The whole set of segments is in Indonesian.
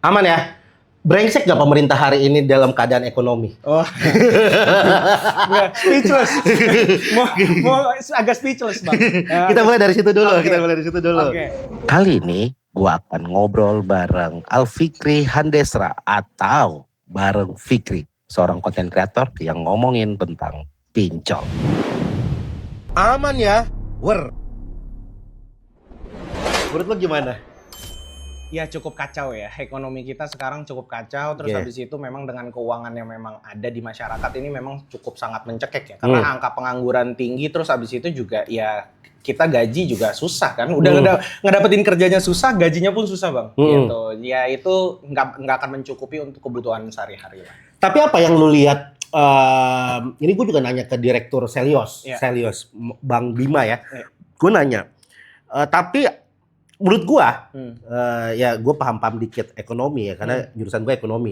Aman ya? Brengsek nggak pemerintah hari ini dalam keadaan ekonomi? Oh, nggak, speechless. Mau agak speechless bang. Kita mulai dari situ dulu. Oke. Kita mulai dari situ dulu. Oke. Kali ini gua akan ngobrol bareng Alfikri Handesra atau bareng Fikri, seorang konten kreator yang ngomongin tentang pincol. Aman ya? Menurut lo gimana? Ya cukup kacau ya, ekonomi kita sekarang cukup kacau. Terus habis itu memang dengan keuangan yang memang ada di masyarakat ini memang cukup sangat mencekik ya. Karena angka pengangguran tinggi, terus habis itu juga ya kita gaji juga susah kan. Udah ngedapetin kerjanya susah, gajinya pun susah bang. Gitu. Ya itu nggak akan mencukupi untuk kebutuhan sehari-hari lah. Tapi apa yang lu lihat? Ini gue juga nanya ke direktur Selios, Bang Bima ya. Gue nanya, tapi menurut gua, ya gue paham dikit ekonomi ya, karena jurusan gue ekonomi.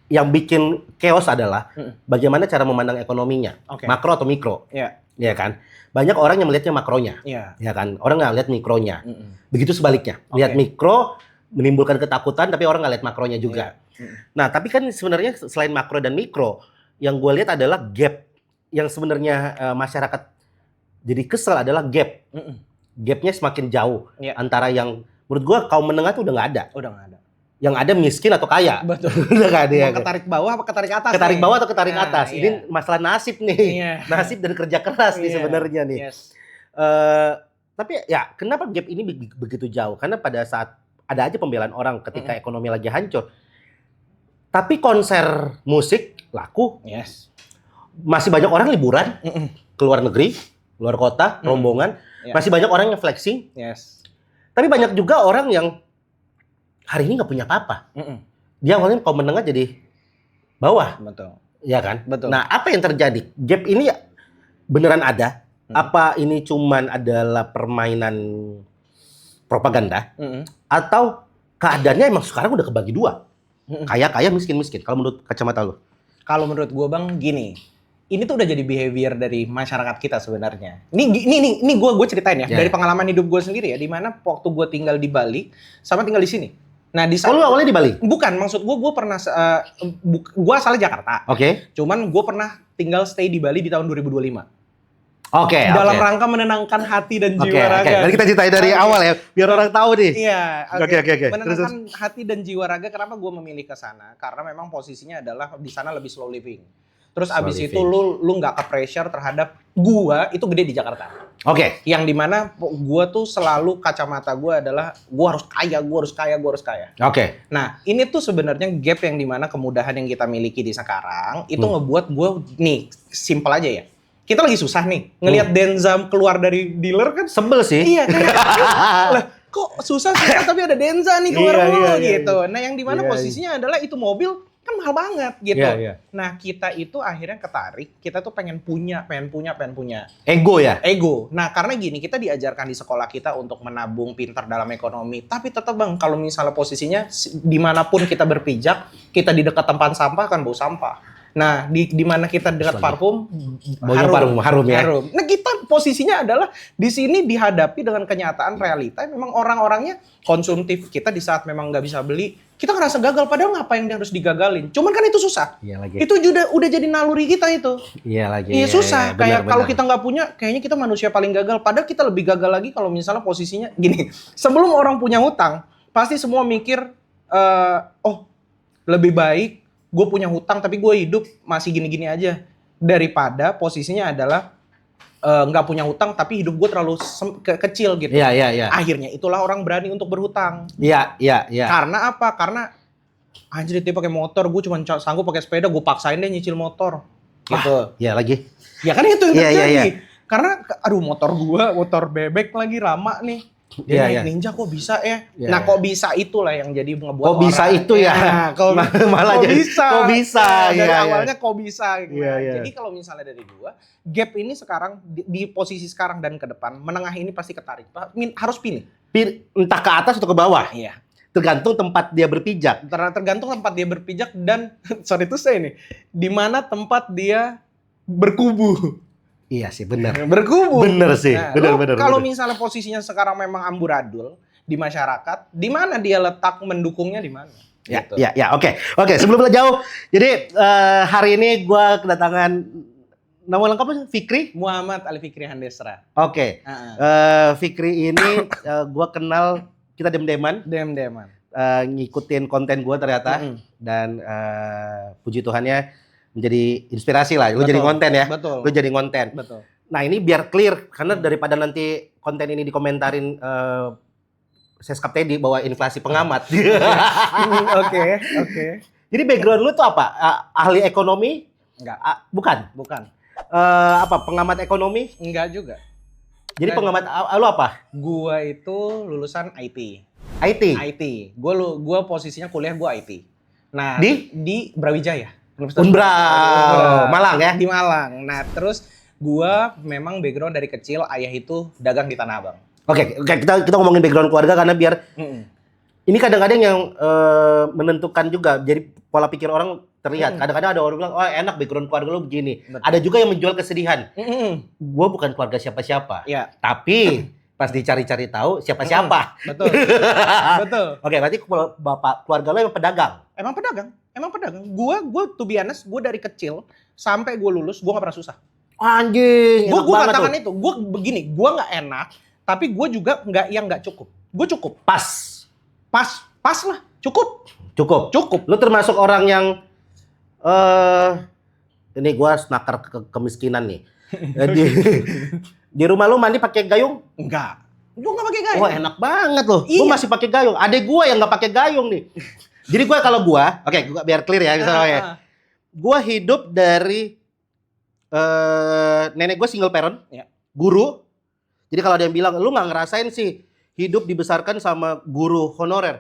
Yang bikin chaos adalah bagaimana cara memandang ekonominya, makro atau mikro, ya kan? Banyak orang yang melihatnya makronya, ya kan? Orang nggak lihat mikronya. Begitu sebaliknya, lihat mikro menimbulkan ketakutan, tapi orang nggak lihat makronya juga. Nah, tapi kan sebenarnya selain makro dan mikro, yang gue lihat adalah gap yang sebenarnya masyarakat jadi kesel adalah gap. Gapnya semakin jauh antara yang menurut gua kaum menengah tuh udah nggak ada. Yang ada miskin atau kaya. Betul. Udah nggak ada. Mau ketarik bawah apa ketarik atas? Ketarik bawah atau ketarik atas. Ini masalah nasib nih. Nasib dan kerja keras nih sebenarnya nih. Tapi ya kenapa gap ini begitu jauh? Karena pada saat ada aja pembelaan orang ketika ekonomi lagi hancur. Tapi konser musik laku. Masih banyak orang liburan ke luar negeri, luar kota, rombongan. Masih banyak orang yang flexing. Tapi banyak juga orang yang hari ini nggak punya apa-apa. Dia awalnya kaum menengah jadi bawah. Betul. Ya kan? Betul. Nah, apa yang terjadi? Gap ini beneran ada? Apa ini cuman adalah permainan propaganda? Atau keadaannya emang sekarang udah kebagi dua? Kaya-kaya, miskin-miskin. Kalau menurut kacamata lo? Kalau menurut gue bang, gini. Ini tuh udah jadi behavior dari masyarakat kita sebenarnya. Ini gue ceritain ya dari pengalaman hidup gue sendiri ya, di mana waktu gue tinggal di Bali sama tinggal di sini. Nah di lu awalnya di Bali? Bukan, maksud gue pernah gue asalnya Jakarta. Cuman gue pernah tinggal stay di Bali di tahun 2025. Dalam rangka menenangkan hati dan jiwa raga. Jadi kita ceritain dari awal ya, biar orang tahu nih. Iya. Oke. Menenangkan hati dan jiwa raga. Kenapa gue memilih ke sana? Karena memang posisinya adalah di sana lebih slow living. Terus abis itu lu nggak ke pressure terhadap gua itu gede di Jakarta. Yang dimana gua tuh selalu kacamata gua adalah gua harus kaya. Nah ini tuh sebenarnya gap yang dimana kemudahan yang kita miliki di sekarang itu ngebuat gua nih simple aja ya. Kita lagi susah nih ngelihat Denza keluar dari dealer kan sebel sih. Iya kayak lah kok susah tapi ada Denza nih keluar gitu. Nah yang dimana posisinya adalah itu mobil kan mahal banget gitu. Nah kita itu akhirnya ketarik, kita tuh pengen punya. Ego ya? Ego. Nah karena gini, kita diajarkan di sekolah kita untuk menabung pintar dalam ekonomi. Tapi tetap bang, kalau misalnya posisinya dimanapun kita berpijak, kita di dekat tempat sampah kan bau sampah. Nah di mana kita dekat parfum, harum ya. Nah kita posisinya adalah di sini dihadapi dengan kenyataan realita. Memang orang-orangnya konsumtif. Kita di saat memang nggak bisa beli, kita ngerasa gagal, padahal ngapain dia harus digagalin? Cuman kan itu susah. Itu udah jadi naluri kita itu. Iya susah. Kayak kalau kita nggak punya, kayaknya kita manusia paling gagal. Padahal kita lebih gagal lagi kalau misalnya posisinya gini. Sebelum orang punya hutang, pasti semua mikir, lebih baik gue punya hutang tapi gue hidup masih gini-gini aja daripada posisinya adalah nggak punya hutang tapi hidup gue terlalu kecil gitu. Akhirnya itulah orang berani untuk berhutang. Karena apa? Karena anjir dia pakai motor, gue cuma sanggup pakai sepeda, gue paksain deh nyicil motor. Gitu. Ya kan itu yang terjadi. Karena aduh motor bebek lagi lama nih. Dia naik Ninja kok bisa ya? Nah kok bisa itulah yang jadi ngebuat kok bisa orang, itu ya? Malah jadi kok bisa. Dari awalnya kok bisa. Gitu. Jadi kalau misalnya dari gua, gap ini sekarang di posisi sekarang dan ke depan, menengah ini pasti ketarik. Harus pilih. Entah ke atas atau ke bawah. Tergantung tempat dia berpijak. Tergantung tempat dia berpijak dan sorry itu saya nih, di mana tempat dia berkubu. Iya sih benar. Berkubu. Benar sih. Nah, benar. Kalau misalnya posisinya sekarang memang amburadul, di masyarakat, di mana dia letak mendukungnya di mana. Gitu. Oke. Sebelum lebih jauh, jadi hari ini gue kedatangan nama lengkapnya Fikri Muhammad Ali Fikri Handesra. Oke. Fikri ini gue kenal kita dem-deman. Ngikutin konten gue ternyata dan puji Tuhannya menjadi inspirasi lah. Lu jadi konten ya. Betul. Lu jadi konten. Betul. Nah ini biar clear karena daripada nanti konten ini dikomentarin Seskap Teddy bahwa inflasi pengamat. Oke. Jadi background lu tuh apa? Ahli ekonomi? Enggak. Bukan. Pengamat ekonomi? Enggak juga. Jadi pengamat lu apa? Gua itu lulusan IT. Gua posisinya kuliah gua IT. Nah, di Brawijaya. Malang ya? Di Malang. Nah, terus gua memang background dari kecil ayah itu dagang di Tanah Abang. Oke, kita ngomongin background keluarga karena biar ini kadang-kadang yang menentukan juga. Jadi pola pikir orang terlihat. Kadang-kadang ada orang bilang, oh enak background keluarga lu begini. Betul. Ada juga yang menjual kesedihan. Gua bukan keluarga siapa-siapa. Ya. Tapi pas dicari-cari tahu siapa-siapa. Betul. Oke, berarti keluarga lu emang pedagang? Emang pedagang. Gua to be honest, gua dari kecil sampai gua lulus, gua gak pernah susah. Anjing. Gua katakan itu. Gua begini, gua nggak enak. Tapi gue juga nggak cukup. Gue cukup. Pas lah. Cukup. Lu termasuk orang yang ini gue nakar kemiskinan nih. Di rumah lu mandi pakai gayung? Enggak. Gue nggak pakai gayung. Wah enak banget loh. Iya. Gue masih pakai gayung. Adek gue yang nggak pakai gayung nih. Jadi gue kalau gue, biar clear ya misalnya. Gue hidup dari nenek gue single parent, guru. Jadi kalau ada yang bilang, lu nggak ngerasain sih hidup dibesarkan sama guru honorer.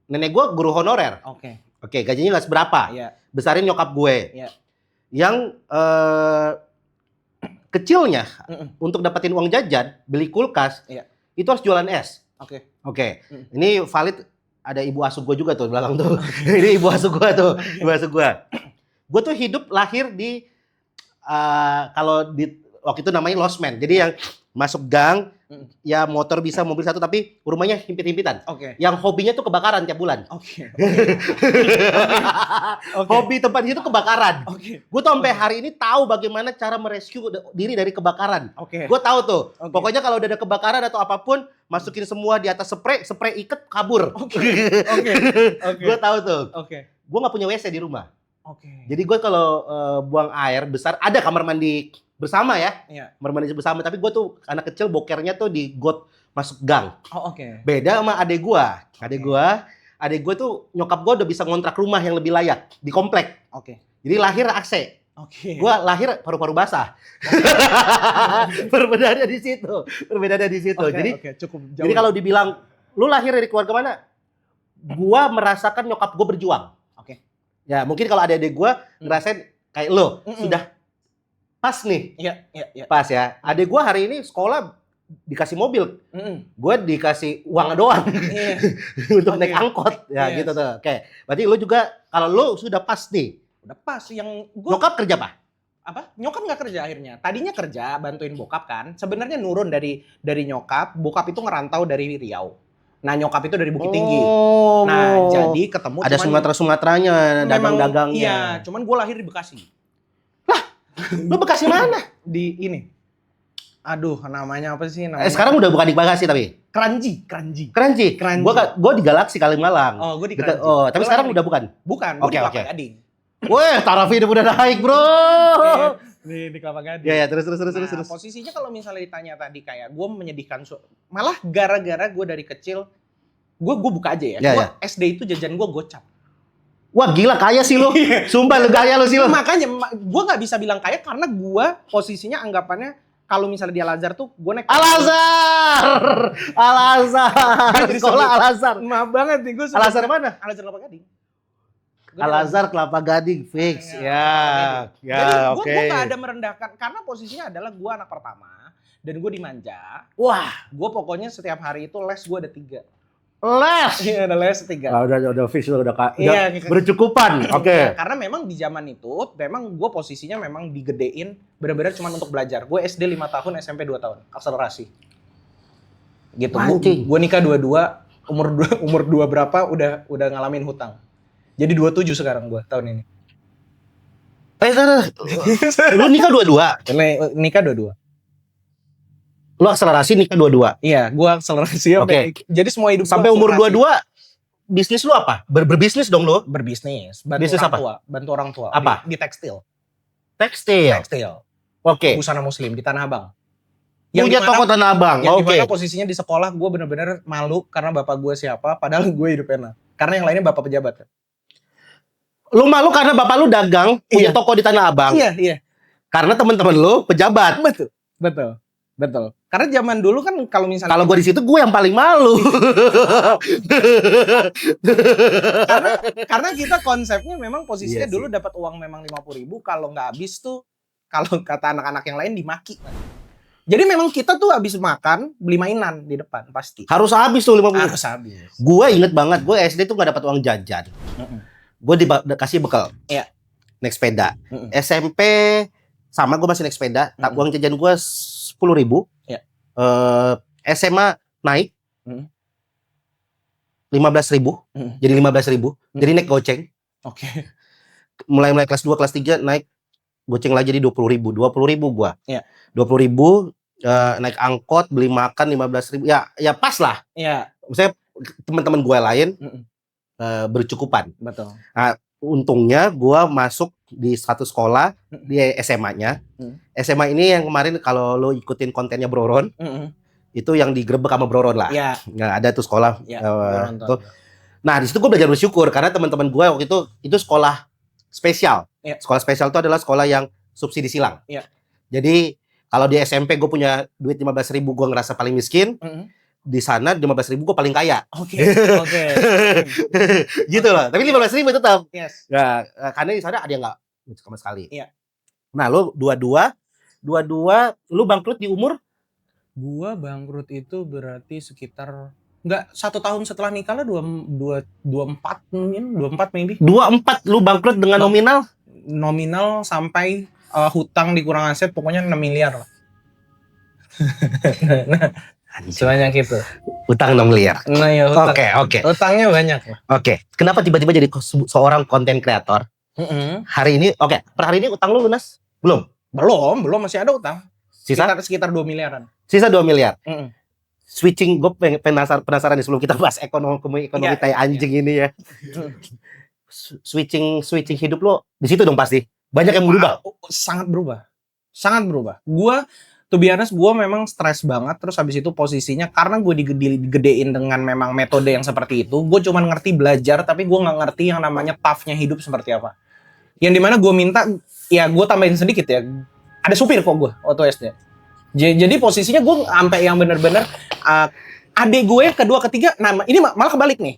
Nenek gue guru honorer. Oke, gajinya nggak seberapa. Besarin nyokap gue. Yang kecilnya untuk dapetin uang jajan, beli kulkas, itu harus jualan es. Oke. Ini valid, ada ibu asuh gue juga tuh di belakang tuh. Ini ibu asuh gue tuh, Gue tuh hidup lahir di kalau di waktu itu namanya losmen. Jadi yang masuk gang, ya motor bisa, mobil satu, tapi rumahnya himpit-himpitan. Yang hobinya tuh kebakaran tiap bulan. Hobi tempat itu kebakaran. Gue tuh sampai hari ini tahu bagaimana cara merescue diri dari kebakaran. Gue tahu tuh. Pokoknya kalau udah ada kebakaran atau apapun, masukin semua di atas spray ikat, kabur. Gue tahu tuh. Gue nggak punya WC di rumah. Jadi gue kalau buang air besar, ada kamar mandi bersama ya, kamar mandi bersama. Tapi gue tuh anak kecil bokernya tuh di got masuk gang. Beda sama adek gue. Adek gue tuh nyokap gue udah bisa ngontrak rumah yang lebih layak di komplek. Jadi lahir AC. Gue lahir paru-paru basah. Perbedaannya di situ. Jadi kalau dibilang lu lahir dari keluarga mana? Gue merasakan nyokap gue berjuang. Ya mungkin kalau ada adik gue ngerasain kayak lo sudah pas nih. Pas ya. Adik gue hari ini sekolah dikasih mobil, gue dikasih uang doang untuk naik angkot ya gitu tuh. Berarti lo juga kalau lo sudah pas nih. Udah pas. Yang nyokap kerja apa? Nyokap nggak kerja akhirnya. Tadinya kerja bantuin bokap kan. Sebenarnya nurun dari nyokap. Bokap itu ngerantau dari Riau. Nah nyokap itu dari Bukit Tinggi. Nah jadi ketemu ada Sumateranya, dagang-dagangnya. Iya, cuman gue lahir di Bekasi. Lah, lu Bekasi mana? Di ini. Aduh, namanya apa sih? Sekarang udah bukan di Bekasi tapi? Keranji. Gue di Galaksi Kalimalang. Oh, gue di Keranji. Tapi sekarang udah bukan? Bukan, gue di Kelapa Gading. Weh, taraf hidup udah naik bro. Di Kelapa Gading. Ya, terus. Posisinya kalau misalnya ditanya tadi kayak gue menyedihkan, malah gara-gara gue dari kecil, gue buka aja ya. Gue SD itu jajan gue gocap. Wah gila kaya sih lo. Sumpah lu kaya lo sih lo. Makanya gue nggak bisa bilang kaya karena gue posisinya anggapannya kalau misalnya di Al-Azhar tuh gue naik Al-Azhar. Sekolah Al-Azhar. Maaf banget nih gue. Al-Azhar mana? Al-Azhar Kelapa Gading. Al-Azhar Kelapa Gading fix. Ya, oke. Gue nggak ada merendahkan karena posisinya adalah gue anak pertama dan gue dimanja. Wah, gue pokoknya setiap hari itu les gue ada 3. Les? Iya, ada les 3. Udah fix udah bercukupan. Oke. Karena memang di zaman itu memang gue posisinya memang digedein benar-benar cuma untuk belajar. Gue SD 5 tahun, SMP 2 tahun, akselerasi. Gitu. Anjing. Gue nikah 22, umur 2 berapa udah ngalamin hutang. Jadi 27 sekarang gue tahun ini. Lu nikah 22? Nikah 22. Lu akselerasi nikah 22? Iya, gue akselerasi. Oke. Jadi semua hidup sampai umur 22 bisnis lu apa? Berbisnis dong lu? Berbisnis. Bisnis apa? Bantu orang tua. Apa? Di tekstil. Tekstil. Oke. Busana muslim di Tanah Abang. Punya toko Tanah Abang. Yang Oke. dimana posisinya di sekolah gue bener-bener malu karena bapak gue siapa, padahal gue hidup enak. Karena yang lainnya bapak pejabat. Lu malu karena bapak lu dagang, punya toko di Tanah Abang. Iya. Karena teman-teman lu pejabat. Betul. Karena zaman dulu kan kalau misalnya gue di situ gue yang paling malu. karena kita konsepnya memang posisinya dulu dapat uang memang 50.000, kalau nggak habis tuh kalau kata anak-anak yang lain dimaki. Jadi memang kita tuh habis makan beli mainan di depan pasti. Harus habis tuh 50.000. Harus habis. Gue inget banget, gue SD tuh nggak dapat uang jajan. Gue dikasih bekal. Iya. Naik sepeda. SMP sama gue masih naik sepeda. Uang jajan gue 10.000. Iya. SMA naik 15.000. Jadi 15.000. Jadi naik goceng. Oke. Mulai kelas 2, kelas 3 naik goceng lagi jadi 20.000. 20.000 gue. Iya. 20.000 naik angkot, beli makan 15.000. Ya pas lah. Iya. Maksudnya teman-teman gue lain bercukupan. Betul. Nah, untungnya gue masuk di satu sekolah di SMA-nya. SMA ini yang kemarin kalau lo ikutin kontennya Broron, itu yang digerebek sama Broron lah. Iya. Nah, ada tuh sekolah. Ya, tuh. Nah, di situ gue belajar bersyukur karena teman-teman gue waktu itu sekolah spesial. Ya. Sekolah spesial itu adalah sekolah yang subsidi silang. Ya. Jadi kalau di SMP gue punya duit 15.000, gue ngerasa paling miskin. Di sana 15.000 gue paling kaya. Oke. Gitu loh. Tapi 15.000 tetap. Yes. Nah, karena di sana ada yang nggak sama sekali. Iya. Nah, lu dua-dua, lu bangkrut di umur? Gua bangkrut itu berarti sekitar nggak 1 tahun setelah nikah lah, 24 mungkin, 24 maybe. 24 lu bangkrut dengan Nominal sampai hutang dikurang aset pokoknya 6 miliar lah. Nah, sebanyak itu. Utang 6 miliar. Nah ya hutang. Oke. Utangnya banyak lah. Oke. Kenapa tiba-tiba jadi seorang konten kreator? Hari ini, per hari ini utang lu lunas? Belum masih ada utang. Sekitar 2 miliaran. Sisa 2 miliar. Switching, gue penasaran nih sebelum kita bahas ekonomi tai anjing ini ya. Switching hidup lo di situ dong pasti. Banyak yang berubah. Sangat berubah. Gua to be honest, gue memang stres banget. Terus habis itu posisinya karena gue digedein dengan memang metode yang seperti itu, gue cuma ngerti belajar, tapi gue nggak ngerti yang namanya toughnya hidup seperti apa. Yang dimana gue minta, ya gue tambahin sedikit ya, ada supir kok gue waktu SD. Jadi posisinya gue sampai yang bener-bener adik gue kedua ketiga, nah ini malah kebalik nih.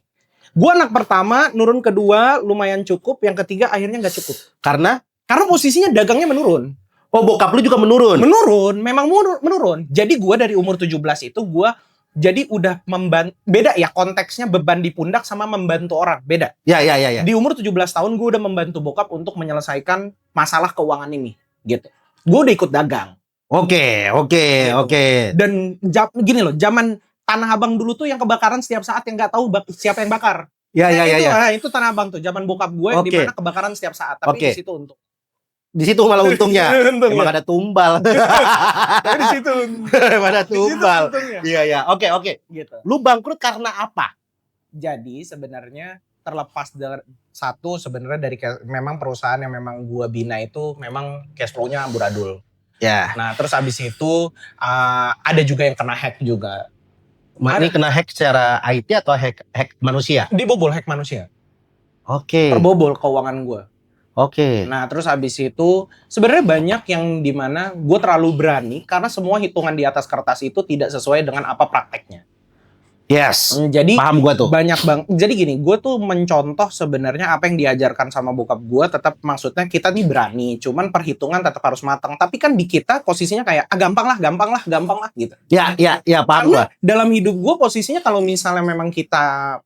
Gue anak pertama, nurun kedua lumayan cukup, yang ketiga akhirnya nggak cukup. Karena posisinya dagangnya menurun. Oh, bokap lu juga menurun? Memang menurun. Jadi gue dari umur 17 itu gue jadi udah beda ya konteksnya, beban di pundak sama membantu orang, beda. Ya. Di umur 17 tahun gue udah membantu bokap untuk menyelesaikan masalah keuangan ini, gitu. Gue udah ikut dagang. Oke. Dan gini loh, zaman Tanah Abang dulu tuh yang kebakaran setiap saat yang nggak tahu siapa yang bakar. Ya. Itu Tanah Abang tuh, zaman bokap gue di mana kebakaran setiap saat. Tapi di situ untung. Di situ malah untungnya. Emang ada tumbal. Di situ. Ada tumbal. Iya. Oke. Gitu. Lu bangkrut karena apa? Jadi sebenarnya terlepas dari satu sebenarnya dari memang perusahaan yang memang gua bina itu memang cash flow-nya amburadul. Ya. Nah, terus habis itu ada juga yang kena hack juga. Ini kena hack secara IT atau hack manusia? Dibobol hack manusia. Oke. Terbobol keuangan gua. Oke. Nah, terus habis itu sebenarnya banyak yang dimana gue terlalu berani karena semua hitungan di atas kertas itu tidak sesuai dengan apa prakteknya. Yes. Jadi paham gue tuh. Jadi gini, gue tuh mencontoh sebenarnya apa yang diajarkan sama bokap gue. Tetap maksudnya kita nih berani, cuman perhitungan tetap harus matang. Tapi kan di kita posisinya kayak gampang lah gitu. Ya, paham gue. Dalam hidup gue posisinya kalau misalnya memang kita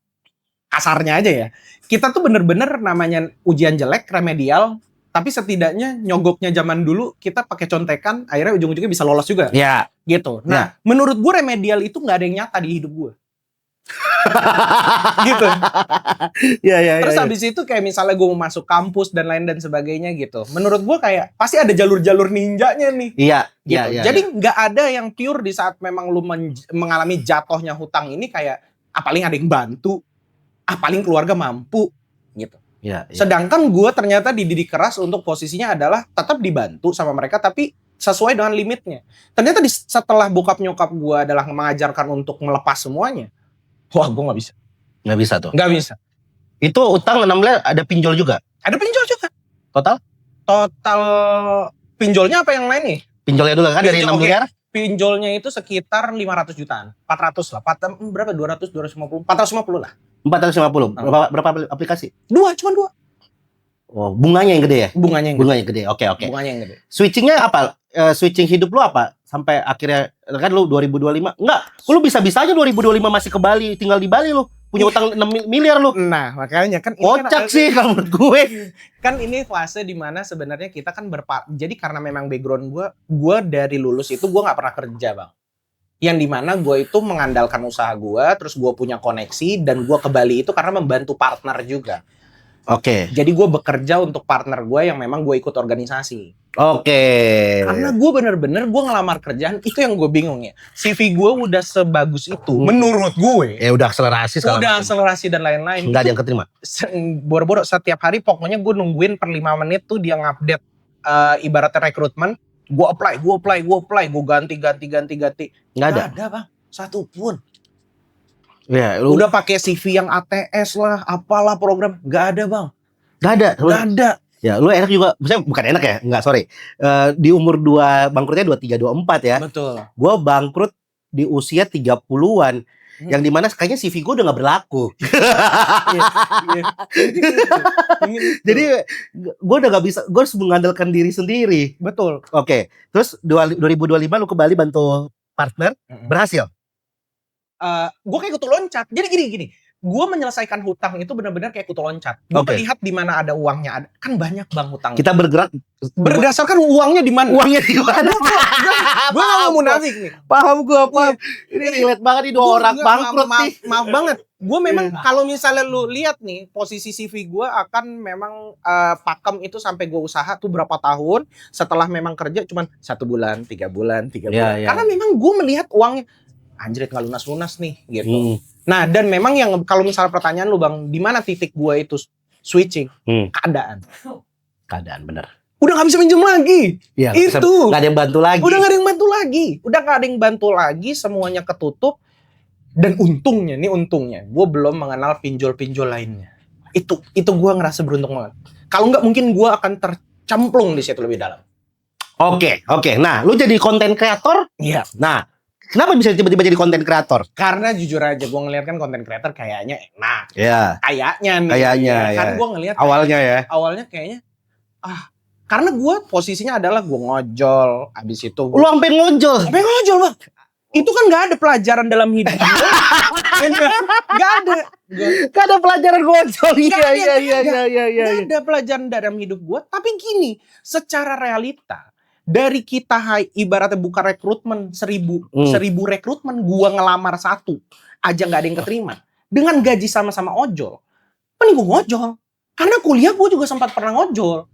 kasarnya aja ya, kita tuh bener-bener namanya ujian jelek, remedial, tapi setidaknya nyogoknya zaman dulu kita pakai contekan, akhirnya ujung-ujungnya bisa lolos juga. Ya. gitu. Nah, menurut gue remedial itu nggak ada yang nyata di hidup gue. Gitu. Terus habis itu kayak misalnya gue mau masuk kampus dan lain dan sebagainya gitu. Menurut gue kayak pasti ada jalur-jalur ninjanya nih. Gitu. Jadi nggak ada yang pure di saat memang lu mengalami jatuhnya hutang ini kayak paling ada yang bantu, paling keluarga mampu gitu. Sedangkan gue ternyata dididik keras untuk posisinya adalah tetap dibantu sama mereka tapi sesuai dengan limitnya. Ternyata setelah bokap nyokap gue adalah mengajarkan untuk melepas semuanya. Wah, gue nggak bisa. Nggak bisa tuh? Nggak bisa. Itu utang 6 miliar ada pinjol juga? Ada pinjol juga. Total pinjolnya apa yang lain nih? Pinjolnya dulu kan dari 6 miliar? Pinjolnya itu sekitar 500 jutaan. 400 lah. Berapa? 200, 250? 450 lah. 450? Berapa aplikasi? Cuma dua. Oh, bunganya yang gede ya? Bunganya yang gede, oke. Bunganya yang gede. Switchingnya apa? Switching hidup lu apa? Sampai akhirnya, kan lu 2025, enggak, lu bisa-bisa aja 2025 masih ke Bali, tinggal di Bali lu. Punya utang 6 miliar lu. Nah, makanya kan ini kocak sih kalau menurut gue. Kan ini fase dimana sebenarnya kita kan jadi karena memang background gue dari lulus itu gue nggak pernah kerja, Bang. Yang dimana gue itu mengandalkan usaha gue, terus gue punya koneksi, dan gue ke Bali itu karena membantu partner juga. Oke. Jadi gue bekerja untuk partner gue yang memang gue ikut organisasi. Oke. Karena gue bener-bener gue ngelamar kerjaan, itu yang gue bingung ya. CV gue udah sebagus itu, menurut gue. Ya udah akselerasi sekarang. Udah akselerasi dan lain-lain. Nggak ada yang keterima? Boro-boro setiap hari pokoknya gue nungguin per 5 menit tuh dia ngupdate ibaratnya rekrutmen. Gue apply, gue ganti. Nggak ada Bang, satu pun. Ya, udah pakai CV yang ATS lah, apalah program, nggak ada, Bang. Nggak ada. Ya, lu enak juga, maksudnya bukan enak ya, nggak, sorry. Di umur 2, bangkrutnya 23, 24 ya. Betul. Gue bangkrut di usia 30-an. Yang dimana kayaknya CV gue udah gak berlaku. Jadi gue udah gak bisa, gue harus mengandalkan diri sendiri. Betul. Oke. Terus 2025 lu ke Bali bantu partner, berhasil? Gue kayak kutu loncat. Jadi gini. Gue menyelesaikan hutang itu benar-benar kayak kutu loncat. Gue melihat di mana ada uangnya. Kan banyak, Bang, hutang. Kita bergerak berdasarkan uangnya di mana. Gue gak mau munafik nih. Paham gue. Ini relate banget nih, 2 orang bangkrut nih. Maaf banget. Gue memang kalau misalnya lu lihat nih posisi CV gue akan memang pakem itu sampai gue usaha tuh berapa tahun. Setelah memang kerja cuman 1 bulan, 3 bulan. Karena memang gue melihat uangnya anjrit nggak lunas nih gitu. Nah, dan memang yang kalau misalnya pertanyaan lu, Bang, di mana titik gue itu switching? Keadaan bener. Udah nggak bisa pinjam lagi. Ya, itu nggak ada yang bantu lagi. Udah nggak ada yang bantu lagi. Semuanya ketutup. Dan untungnya gue belum mengenal pinjol-pinjol lainnya. Itu gue ngerasa beruntung banget. Kalau nggak mungkin gue akan tercemplung di situ lebih dalam. Oke. Nah, lu jadi konten kreator? Iya. Nah, kenapa bisa tiba-tiba jadi konten kreator? Karena jujur aja gue ngeliat kan konten kreator kayaknya enak. Iya. Kayaknya. Kan gue ngeliat awalnya kayaknya karena gue posisinya adalah gue ngojol. Abis itu lu sampai ngojol, Bang. Itu kan gak ada pelajaran dalam hidup gue. Gak ada pelajaran ngojol. Iya. Gak ada pelajaran dalam hidup gue. Tapi gini, secara realita, dari kita ibaratnya buka rekrutmen 1000 rekrutmen, gua ngelamar 1 aja nggak ada yang keterima dengan gaji sama-sama ojol, mending gua ngojol. Karena kuliah gua juga sempat pernah ngojol.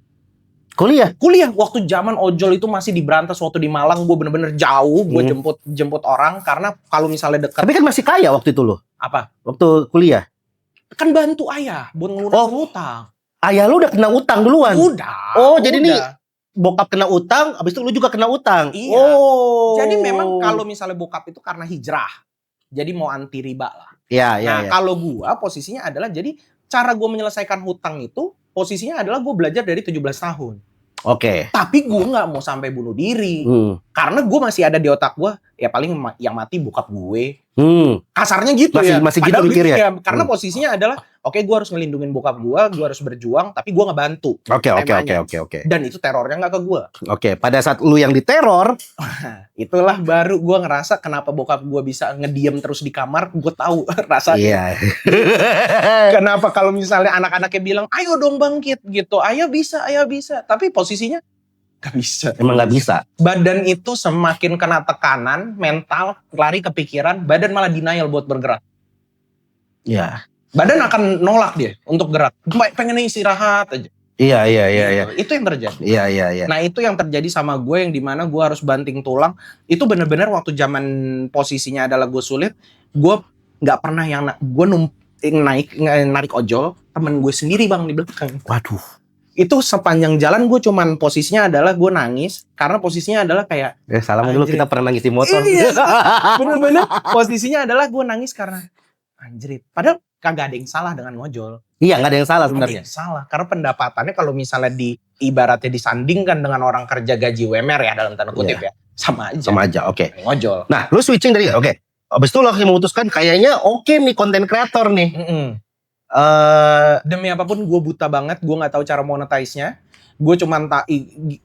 Kuliah waktu zaman ojol itu masih di Brantas, waktu di Malang gua bener-bener jauh, gua jemput orang karena kalau misalnya dekat. Tapi kan masih kaya waktu itu lo. Apa? Waktu kuliah. Kan bantu ayah buat ngelunasin utang. Ayah lu udah kena utang duluan. Jadi udah. Nih bokap kena utang, abis itu lu juga kena utang. Iya. Jadi memang kalau misalnya bokap itu karena hijrah, jadi mau anti riba lah. Iya. Kalau gua posisinya adalah jadi cara gua menyelesaikan hutang itu posisinya adalah gua belajar dari 17 tahun. Oke. Tapi gua nggak mau sampai bunuh diri, karena gua masih ada di otak gua ya paling yang mati bokap gue. Kasarnya gitu masih gitu mikirnya. Ya, karena posisinya adalah oke, gue harus ngelindungin bokap gue harus berjuang, tapi gue nggak bantu. Oke. Dan itu terornya nggak ke gue. Oke, pada saat lu yang diteror, itulah baru gue ngerasa kenapa bokap gue bisa ngediem terus di kamar, gue tahu rasanya. Iya. Kenapa kalau misalnya anak-anaknya bilang, ayo dong bangkit gitu, ayo bisa, tapi posisinya Gak bisa. Emang nggak bisa. Badan itu semakin kena tekanan, mental, lari ke pikiran, badan malah denial buat bergerak. Iya. Badan akan nolak dia untuk gerak. Pengen istirahat aja. Iya. Gitu. Itu yang terjadi. Iya. Nah itu yang terjadi sama gue, yang dimana gue harus banting tulang. Itu benar-benar waktu zaman posisinya adalah gue sulit. Gue nggak pernah gue narik ojol. Temen gue sendiri bang di belakang. Waduh. Itu sepanjang jalan gue cuman posisinya adalah gue nangis karena posisinya adalah kayak salam dulu, kita pernah nangis di motor. Iya, bener-bener posisinya adalah gue nangis karena anjrit. Padahal kagak ada yang salah dengan ngojol. Iya, nggak ada yang salah sebenarnya. Salah karena pendapatannya kalau misalnya ibaratnya disandingkan dengan orang kerja gaji UMR ya dalam tanda kutip ya, sama aja. Oke. Ngojol. Nah, lu switching dari Abis itu lo memutuskan kayaknya nih konten kreator nih. Demi apapun gue buta banget, gue nggak tahu cara monetize-nya. Gue cuman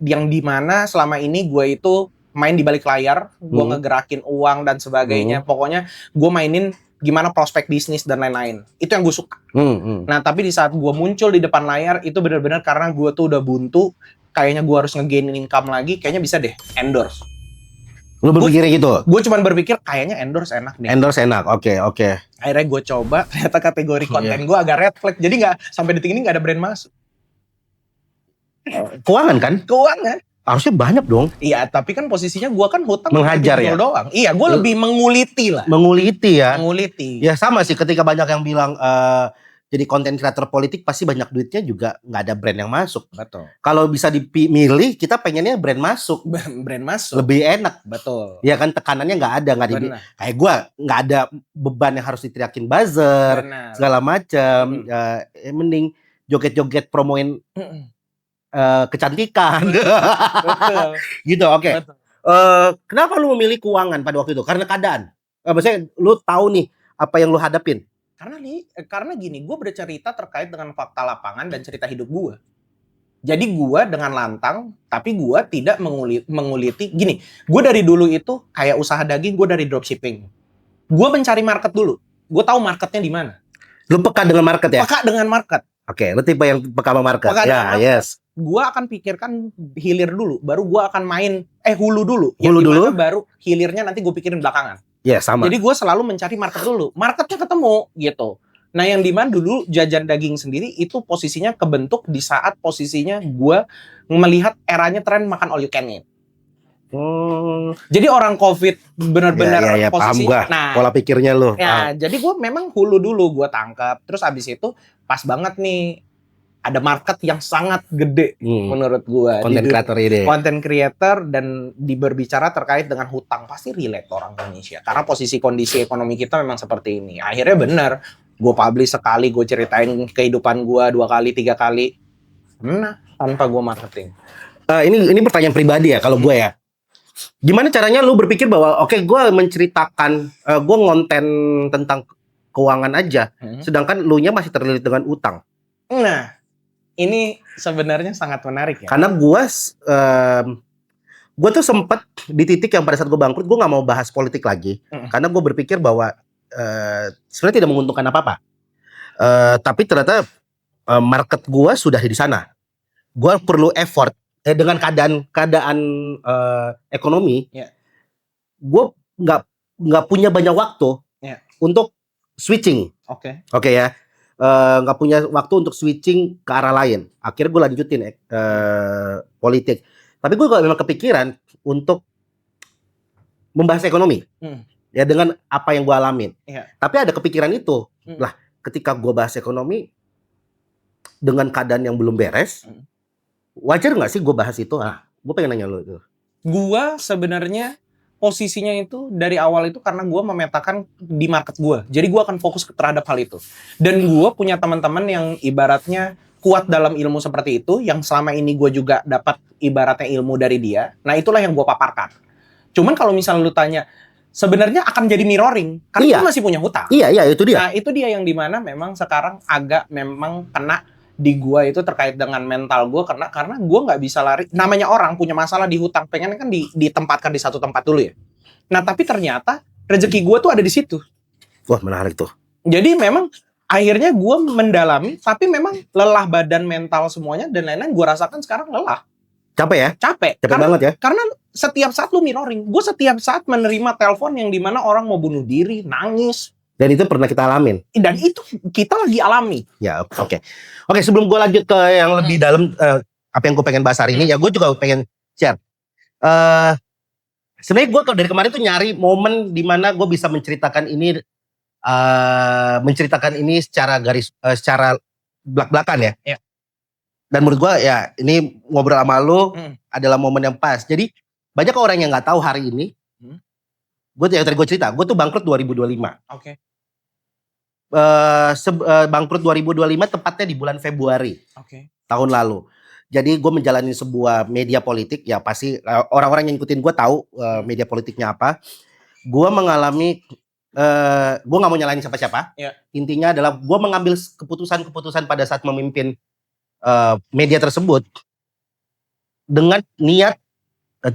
yang dimana selama ini gue itu main di balik layar, gue ngegerakin uang dan sebagainya. Pokoknya gue mainin gimana prospek bisnis dan lain-lain. Itu yang gue suka. Nah tapi di saat gue muncul di depan layar itu benar-benar karena gue tuh udah buntu. Kayaknya gue harus nge-gain income lagi. Kayaknya bisa deh endorse. Lu berpikirnya gitu? Gue cuman berpikir kayaknya endorse enak deh. Endorse enak, oke. Akhirnya gue coba, ternyata kategori konten gue agak red flag. Jadi sampai detik ini gak ada brand masuk. Keuangan kan? Keuangan. Harusnya banyak dong. Iya, tapi kan posisinya gue kan hutang. Menghajar ya? Doang. Iya, gue lebih menguliti lah. Menguliti ya? Menguliti. Ya sama sih, ketika banyak yang bilang jadi konten kreator politik pasti banyak duitnya juga nggak ada brand yang masuk. Betul. Kalau bisa dipilih, kita pengennya brand masuk. Brand masuk. Lebih enak. Betul. Ya kan tekanannya nggak ada, kayak gue nggak ada beban yang harus diteriakin buzzer, segala macam. Mending joget-joget promoin kecantikan. Betul. Gitu, oke. Kenapa lu memilih keuangan pada waktu itu? Karena keadaan. Maksudnya lu tahu nih apa yang lu hadapin. Karena gini, gue bercerita terkait dengan fakta lapangan dan cerita hidup gue. Jadi gue dengan lantang, tapi gue tidak menguliti. Gini, gue dari dulu itu kayak usaha daging, gue dari dropshipping. Gue mencari market dulu. Gue tahu marketnya di mana. Lu peka dengan market ya? Peka dengan market. Oke, lu tipe yang peka sama market. Yes. Gue akan pikirkan hilir dulu, baru gue akan main hulu dulu. Hulu dulu, baru hilirnya nanti gue pikirin belakangan. Ya sama. Jadi gue selalu mencari market dulu. Marketnya ketemu gitu. Nah yang dimana dulu jajan daging sendiri itu posisinya kebentuk di saat posisinya gue melihat eranya tren makan all you can eat. Jadi orang COVID benar-benar posisi. Paham gua. Nah, pola pikirnya lo. Ya, jadi gue memang hulu dulu gue tangkap. Terus abis itu pas banget nih ada market yang sangat gede menurut gua. Content creator ini. Content creator dan berbicara terkait dengan hutang. Pasti relate orang Indonesia. Karena posisi kondisi ekonomi kita memang seperti ini. Akhirnya benar. Gue publish sekali, gue ceritain kehidupan gua 2 kali, 3 kali. Tanpa gua marketing. Ini pertanyaan pribadi ya kalau gue ya. Gimana caranya lu berpikir bahwa gue menceritakan, gue ngonten tentang keuangan aja. Sedangkan lu nya masih terlilit dengan utang. Nah. Ini sebenarnya sangat menarik ya. Karena gue tuh sempet di titik yang pada saat gue bangkrut, gue nggak mau bahas politik lagi. Karena gue berpikir bahwa sebenarnya tidak menguntungkan apa-apa. Tapi ternyata market gue sudah di sana. Gue perlu effort dengan keadaan ekonomi. Gue nggak punya banyak waktu untuk switching. Oke ya. Nggak punya waktu untuk switching ke arah lain. Akhirnya gue lanjutin politik. Tapi gue memang kepikiran untuk membahas ekonomi. Ya dengan apa yang gue alamin. Tapi ada kepikiran itu. Lah ketika gue bahas ekonomi dengan keadaan yang belum beres, wajar nggak sih gue bahas itu? Gue pengen nanya lo itu. Gue sebenarnya posisinya itu dari awal itu karena gue memetakan di market gue. Jadi gue akan fokus terhadap hal itu. Dan gue punya teman-teman yang ibaratnya kuat dalam ilmu seperti itu, yang selama ini gue juga dapat ibaratnya ilmu dari dia. Nah itulah yang gue paparkan. Cuman kalau misalnya lu tanya, sebenarnya akan jadi mirroring. Karena gue masih punya hutang. Iya, itu dia. Nah itu dia yang dimana memang sekarang agak memang kena di gua itu terkait dengan mental gua karena gua nggak bisa lari. Namanya orang punya masalah di hutang, pengen kan ditempatkan di satu tempat dulu ya. Nah tapi ternyata rezeki gua tuh ada di situ. Wah menarik tuh. Jadi memang akhirnya gua mendalami, tapi memang lelah badan, mental semuanya dan lain-lain gua rasakan sekarang lelah. Capek ya? Capek Capek banget ya? Karena setiap saat lu mirroring. Gue setiap saat menerima telepon yang dimana orang mau bunuh diri, nangis. Dan itu pernah kita alamin. Dan itu kita lagi alami. Ya, oke. Oke, sebelum gue lanjut ke yang lebih dalam, apa yang gue pengen bahas hari ini, ya gue juga pengen share. Sebenarnya gue dari kemarin tuh nyari momen dimana gue bisa menceritakan ini, secara belak-belakan ya. Dan menurut gue ya ini ngobrol sama lu adalah momen yang pas. Jadi banyak orang yang nggak tahu hari ini. Gue yang tadi gue cerita, gue tuh bangkrut 2025. Oke. Bangkrut 2025 tepatnya di bulan Februari tahun lalu. Jadi gue menjalani sebuah media politik, ya pasti orang-orang yang ngikutin gue tahu media politiknya apa. Gue mengalami, gue nggak mau nyalain siapa-siapa. Intinya adalah gue mengambil keputusan-keputusan pada saat memimpin media tersebut dengan niat,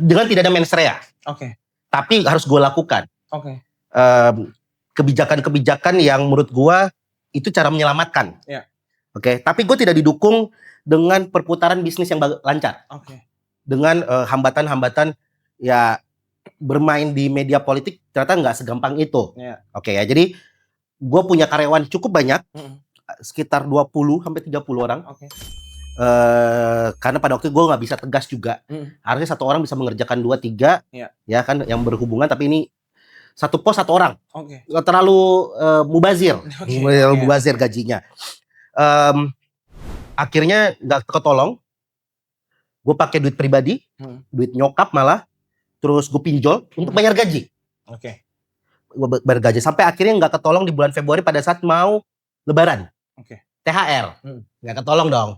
dengan tidak ada mensrea. Tapi harus gue lakukan. Kebijakan-kebijakan yang menurut gue itu cara menyelamatkan. Tapi gue tidak didukung dengan perputaran bisnis yang lancar. Dengan hambatan-hambatan ya bermain di media politik ternyata nggak segampang itu. Ya, jadi gue punya karyawan cukup banyak, sekitar 20-30 orang. Karena pada waktu itu gue nggak bisa tegas juga. Harusnya satu orang bisa mengerjakan 2-3, ya kan, yang berhubungan. Tapi ini satu pos satu orang, nggak terlalu mubazir, mubazir gajinya. Akhirnya nggak ketolong. Gue pakai duit pribadi, duit nyokap malah, terus gue pinjol untuk bayar gaji. Gue bayar gaji sampai akhirnya nggak ketolong di bulan Februari pada saat mau Lebaran. THR nggak ketolong dong.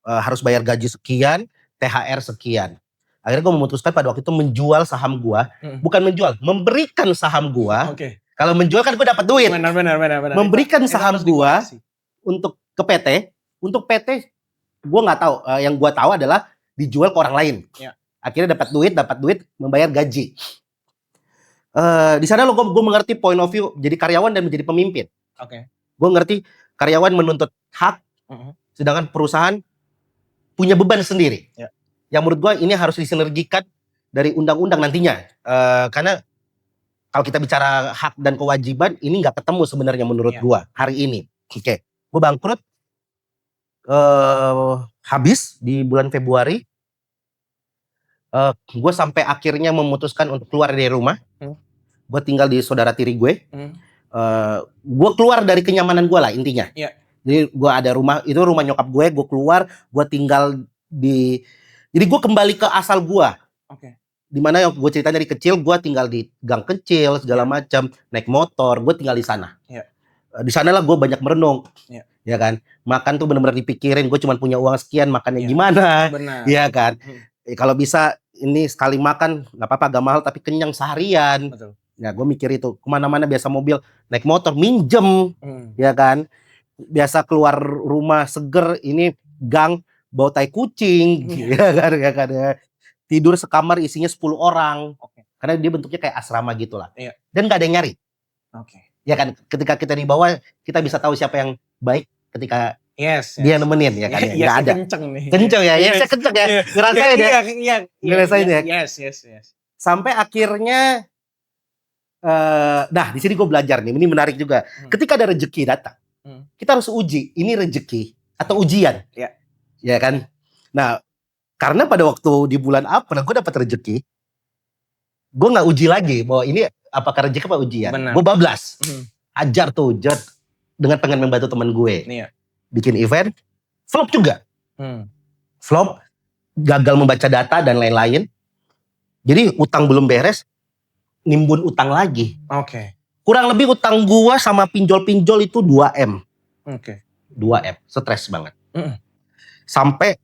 Harus bayar gaji sekian, THR sekian. Akhirnya gue memutuskan pada waktu itu menjual saham gue, bukan menjual, memberikan saham gue. Kalau menjual kan gue dapat duit. Benar. Memberikan saham gue untuk ke PT, untuk PT gue nggak tahu. Yang gue tahu adalah dijual ke orang lain. Akhirnya dapat duit, membayar gaji. Di sana gue mengerti point of view jadi karyawan dan menjadi pemimpin. Gue ngerti karyawan menuntut hak, sedangkan perusahaan punya beban sendiri. Yang menurut gue ini harus disinergikan dari undang-undang nantinya. Karena kalau kita bicara hak dan kewajiban, ini nggak ketemu sebenarnya menurut gue hari ini. Gue bangkrut habis di bulan Februari. Gue sampai akhirnya memutuskan untuk keluar dari rumah. Gue tinggal di saudara tiri gue. Gue keluar dari kenyamanan gue lah intinya. Jadi gue ada rumah, itu rumah nyokap gue keluar, gue tinggal di, jadi gue kembali ke asal gue. Dimana yang gue cerita dari kecil, gue tinggal di gang kecil segala macam, naik motor, gue tinggal di sana. Di sanalah gue banyak merenung, ya kan. Makan tuh benar-benar dipikirin, gue cuma punya uang sekian, makannya gimana, ya kan. Kalau bisa ini sekali makan nggak apa-apa, gak mahal tapi kenyang seharian. Ya gue mikir itu, kemana-mana biasa mobil, naik motor, minjem, ya kan. Biasa keluar rumah seger, ini gang bau tai kucing, ya kan. Tidur sekamar isinya 10 orang, karena dia bentuknya kayak asrama gitulah. Dan nggak ada yang nyari. Ya kan, ketika kita di bawah, kita bisa tahu siapa yang baik ketika dia nemenin, ya kan. Nggak ada. Kenceng ya, kenceng ya. Ngerasain ya. Ngerasain ya. Sampai akhirnya, nah di sini gue belajar nih, ini menarik juga. Ketika ada rezeki datang, kita harus uji, ini rezeki atau ujian. Ya kan. Nah, karena pada waktu di bulan April gue dapat rezeki, gue nggak uji lagi bahwa ini apakah rezeki apa ujian. Gue bablas, ajar tuh dengan pengen membantu teman gue, bikin event, flop juga, flop, gagal membaca data dan lain-lain. Jadi utang belum beres, nimbun utang lagi. Kurang lebih utang gue sama pinjol-pinjol itu 2M. 2M, stres banget. Sampai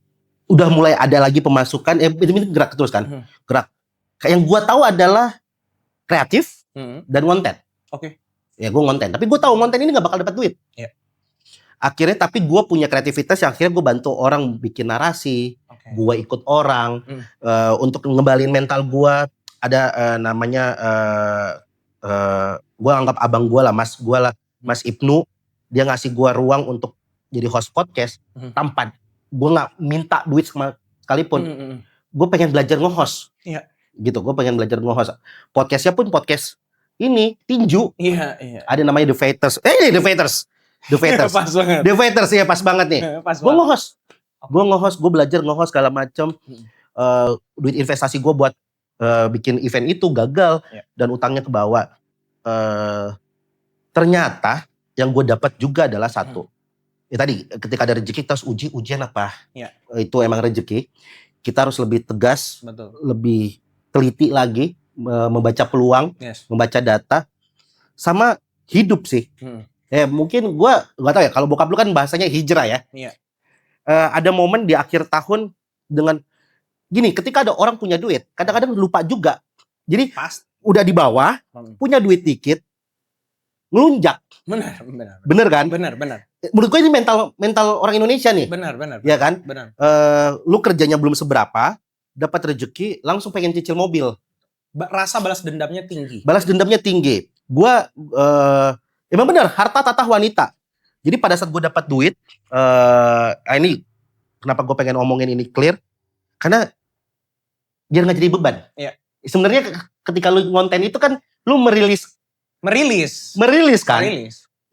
udah mulai ada lagi pemasukan, ini gerak terus kan, gerak. Yang gue tahu adalah kreatif dan konten. Ya gue konten, tapi gue tahu konten ini nggak bakal dapat duit. Akhirnya tapi gue punya kreativitas yang akhirnya gue bantu orang bikin narasi, gue ikut orang untuk ngembalin mental gue. Ada namanya gue anggap abang gue lah, Mas Ibnu, dia ngasih gue ruang untuk jadi host podcast tanpa gue nggak minta duit sekalipun. gue pengen belajar nge-host. Iya. Gitu, gue pengen belajar nge-host. Podcastnya pun podcast ini tinju. Iya. Ada namanya The Fighters. The Fighters. Pas banget. The Fighters ya pas banget nih. Gue nge-host. Gue belajar nge-host segala macem. Duit investasi gue buat bikin event itu gagal dan utangnya ke bawah. Ternyata yang gue dapat juga adalah satu. Ya tadi ketika ada rezeki kita harus ujian apa. Itu emang rezeki. Kita harus lebih tegas, lebih teliti lagi, membaca peluang, membaca data, sama hidup sih. Mungkin gue nggak tahu ya. Kalau bokap lu kan bahasanya hijrah ya. Ada momen di akhir tahun dengan gini, ketika ada orang punya duit, kadang-kadang lupa juga. Jadi udah di bawah, punya duit dikit, ngelunjak. Bener kan? Bener. Menurut gue ini mental orang Indonesia nih. Bener. Ya kan? Bener. Lu kerjanya belum seberapa, dapat rezeki, langsung pengen cicil mobil. Rasa balas dendamnya tinggi. Gua emang benar, harta tatah wanita. Jadi pada saat gue dapat duit, ini kenapa gue pengen ngomongin ini clear? Karena biar nggak jadi beban. Sebenarnya ketika lu ngonten itu kan lu merilis kan.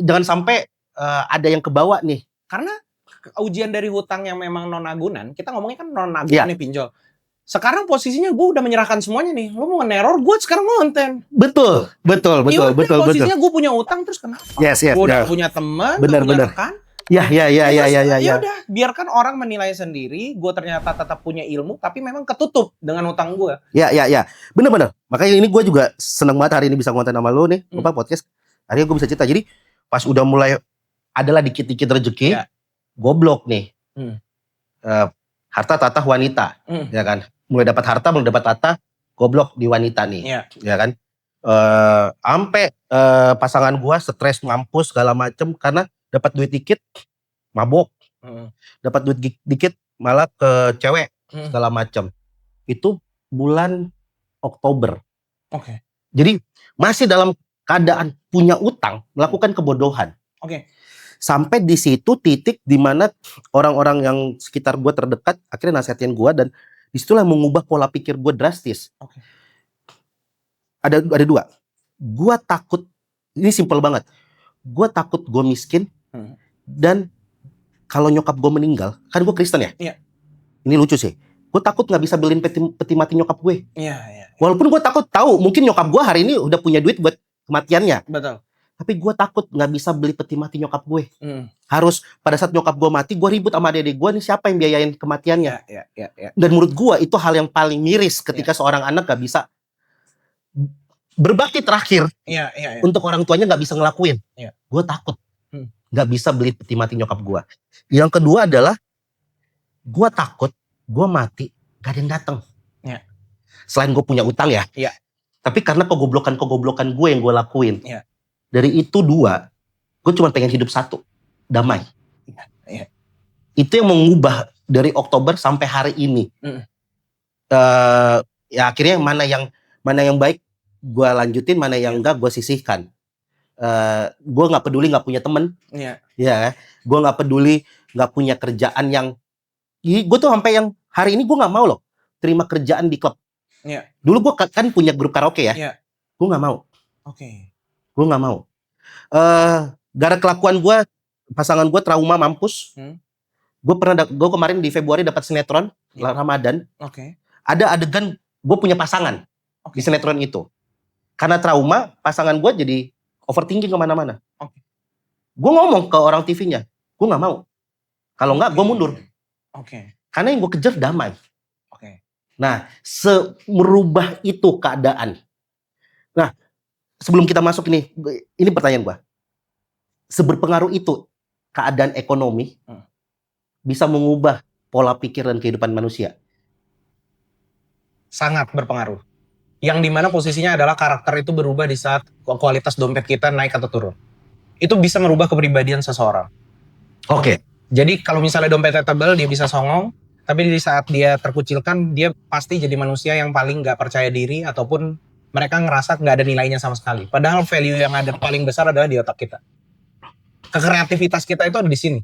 Jangan sampai ada yang kebawa nih. Karena ujian dari hutang yang memang non-agunan, kita ngomongnya kan non-agunan nih pinjol. Sekarang posisinya gue udah menyerahkan semuanya nih. Lu mau neror, gue sekarang ngonten. Betul. Posisinya gue punya utang terus kenapa? Yes. Gue udah punya teman, punya rekan. Ya. Udah, biarkan orang menilai sendiri. Gue ternyata tetap punya ilmu, tapi memang ketutup dengan utang gue. Ya. Bener. Makanya ini gue juga seneng banget hari ini bisa ngonten sama lo nih, podcast. Akhirnya gue bisa cerita. Jadi pas udah mulai adalah dikit-dikit rezeki, goblok nih. Harta tatah wanita, ya kan? Mulai dapat harta, mulai dapat tata, goblok di wanita nih, ya kan? Ampe pasangan gue stres mampus segala macem karena dapat duit dikit, mabok. Dapat duit dikit, malah ke cewek, segala macam. Itu bulan Oktober. Jadi masih dalam keadaan punya utang, melakukan kebodohan. Sampai di situ titik dimana orang-orang yang sekitar gue terdekat akhirnya nasihatin gue, dan disitulah mengubah pola pikir gue drastis. Ada dua. Gue takut, ini simple banget. Gue takut gue miskin. Dan kalau nyokap gue meninggal, kan gue Kristen ya? Ini lucu sih. Gue takut gak bisa beliin peti mati nyokap gue. Walaupun gue takut tahu, mungkin nyokap gue hari ini udah punya duit buat kematiannya. Betul. Tapi gue takut gak bisa beli peti mati nyokap gue. Harus pada saat nyokap gue mati, gue ribut sama adik-adik gue, nih siapa yang biayain kematiannya. Dan menurut gue itu hal yang paling miris ketika seorang anak gak bisa berbakti terakhir untuk orang tuanya, gak bisa ngelakuin. Gue takut gak bisa beli peti mati nyokap gue. Yang kedua adalah gue takut gue mati gak ada yang datang. Selain gue punya utang ya, tapi karena kegoblokan gue yang gue lakuin. Dari itu dua, gue cuma pengen hidup satu, damai. Itu yang mengubah dari Oktober sampai hari ini. Ya akhirnya mana yang baik gue lanjutin, mana yang enggak gue sisihkan. Gue nggak peduli nggak punya temen, gue nggak peduli nggak punya kerjaan yang, gue tuh sampai yang hari ini gue nggak mau loh terima kerjaan di klub. Dulu gue kan punya grup karaoke ya, gue nggak mau. Gue nggak mau. Gara kelakuan gue, pasangan gue trauma mampus. Gue kemarin di Februari dapat sinetron Ramadan. Ada adegan gue punya pasangan di sinetron itu. Karena trauma, pasangan gue jadi overthinking kemana-mana. Gue ngomong ke orang TV-nya, gue nggak mau. Kalau nggak, gue mundur. Karena yang gue kejar damai. Nah, merubah itu keadaan. Nah, sebelum kita masuk ini pertanyaan gue. Seberpengaruh itu keadaan ekonomi bisa mengubah pola pikir dan kehidupan manusia? Sangat berpengaruh. Yang dimana posisinya adalah karakter itu berubah di saat kualitas dompet kita naik atau turun. Itu bisa merubah kepribadian seseorang. Jadi kalau misalnya dompetnya tebal, dia bisa songong. Tapi di saat dia terkucilkan, dia pasti jadi manusia yang paling gak percaya diri, ataupun mereka ngerasa gak ada nilainya sama sekali. Padahal value yang ada paling besar adalah di otak kita. Kekreativitas kita itu ada di sini.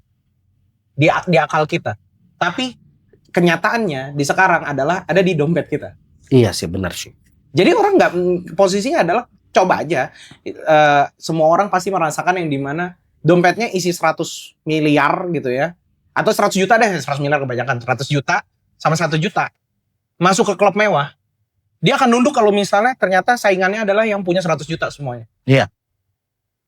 Di akal kita. Tapi kenyataannya di sekarang adalah ada di dompet kita. Iya sih, benar sih. Jadi orang nggak, posisinya adalah coba aja, semua orang pasti merasakan yang dimana dompetnya isi 100 miliar gitu ya, atau 100 juta deh, 100 miliar kebanyakan, 100 juta sama 1 juta masuk ke klub mewah, dia akan nunduk kalau misalnya ternyata saingannya adalah yang punya 100 juta semuanya. Iya.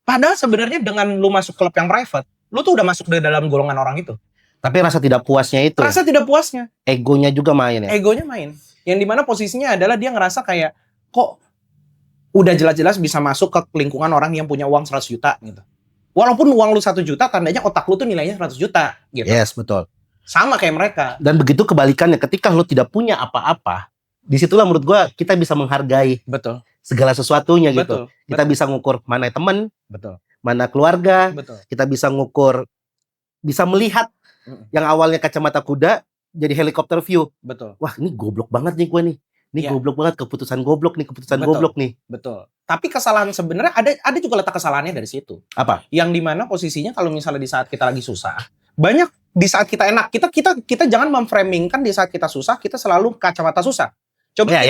Padahal sebenarnya dengan lu masuk klub yang private, lu tuh udah masuk ke dalam golongan orang itu. Tapi rasa tidak puasnya itu. Rasa tidak puasnya. Egonya juga main ya. Egonya main. Yang dimana posisinya adalah dia ngerasa kayak, kok udah jelas-jelas bisa masuk ke lingkungan orang yang punya uang 100 juta gitu. Walaupun uang lu 1 juta, tandanya otak lu tuh nilainya 100 juta gitu. Yes, betul. Sama kayak mereka. Dan begitu kebalikannya, ketika lu tidak punya apa-apa, disitulah menurut gua kita bisa menghargai Betul. segala sesuatunya gitu. Betul. Kita bisa ngukur mana teman, Betul. mana keluarga. Betul. Kita bisa ngukur, bisa melihat yang awalnya kacamata kuda jadi helikopter view. Betul. Wah, ini goblok banget nih gua nih. Ini goblok banget, keputusan goblok nih, keputusan goblok nih. Betul. Tapi kesalahan sebenarnya ada juga letak kesalahannya dari situ. Apa? Yang dimana posisinya kalau misalnya di saat kita lagi susah, banyak di saat kita enak, kita jangan memframingkan di saat kita susah, kita selalu kacamata susah. Coba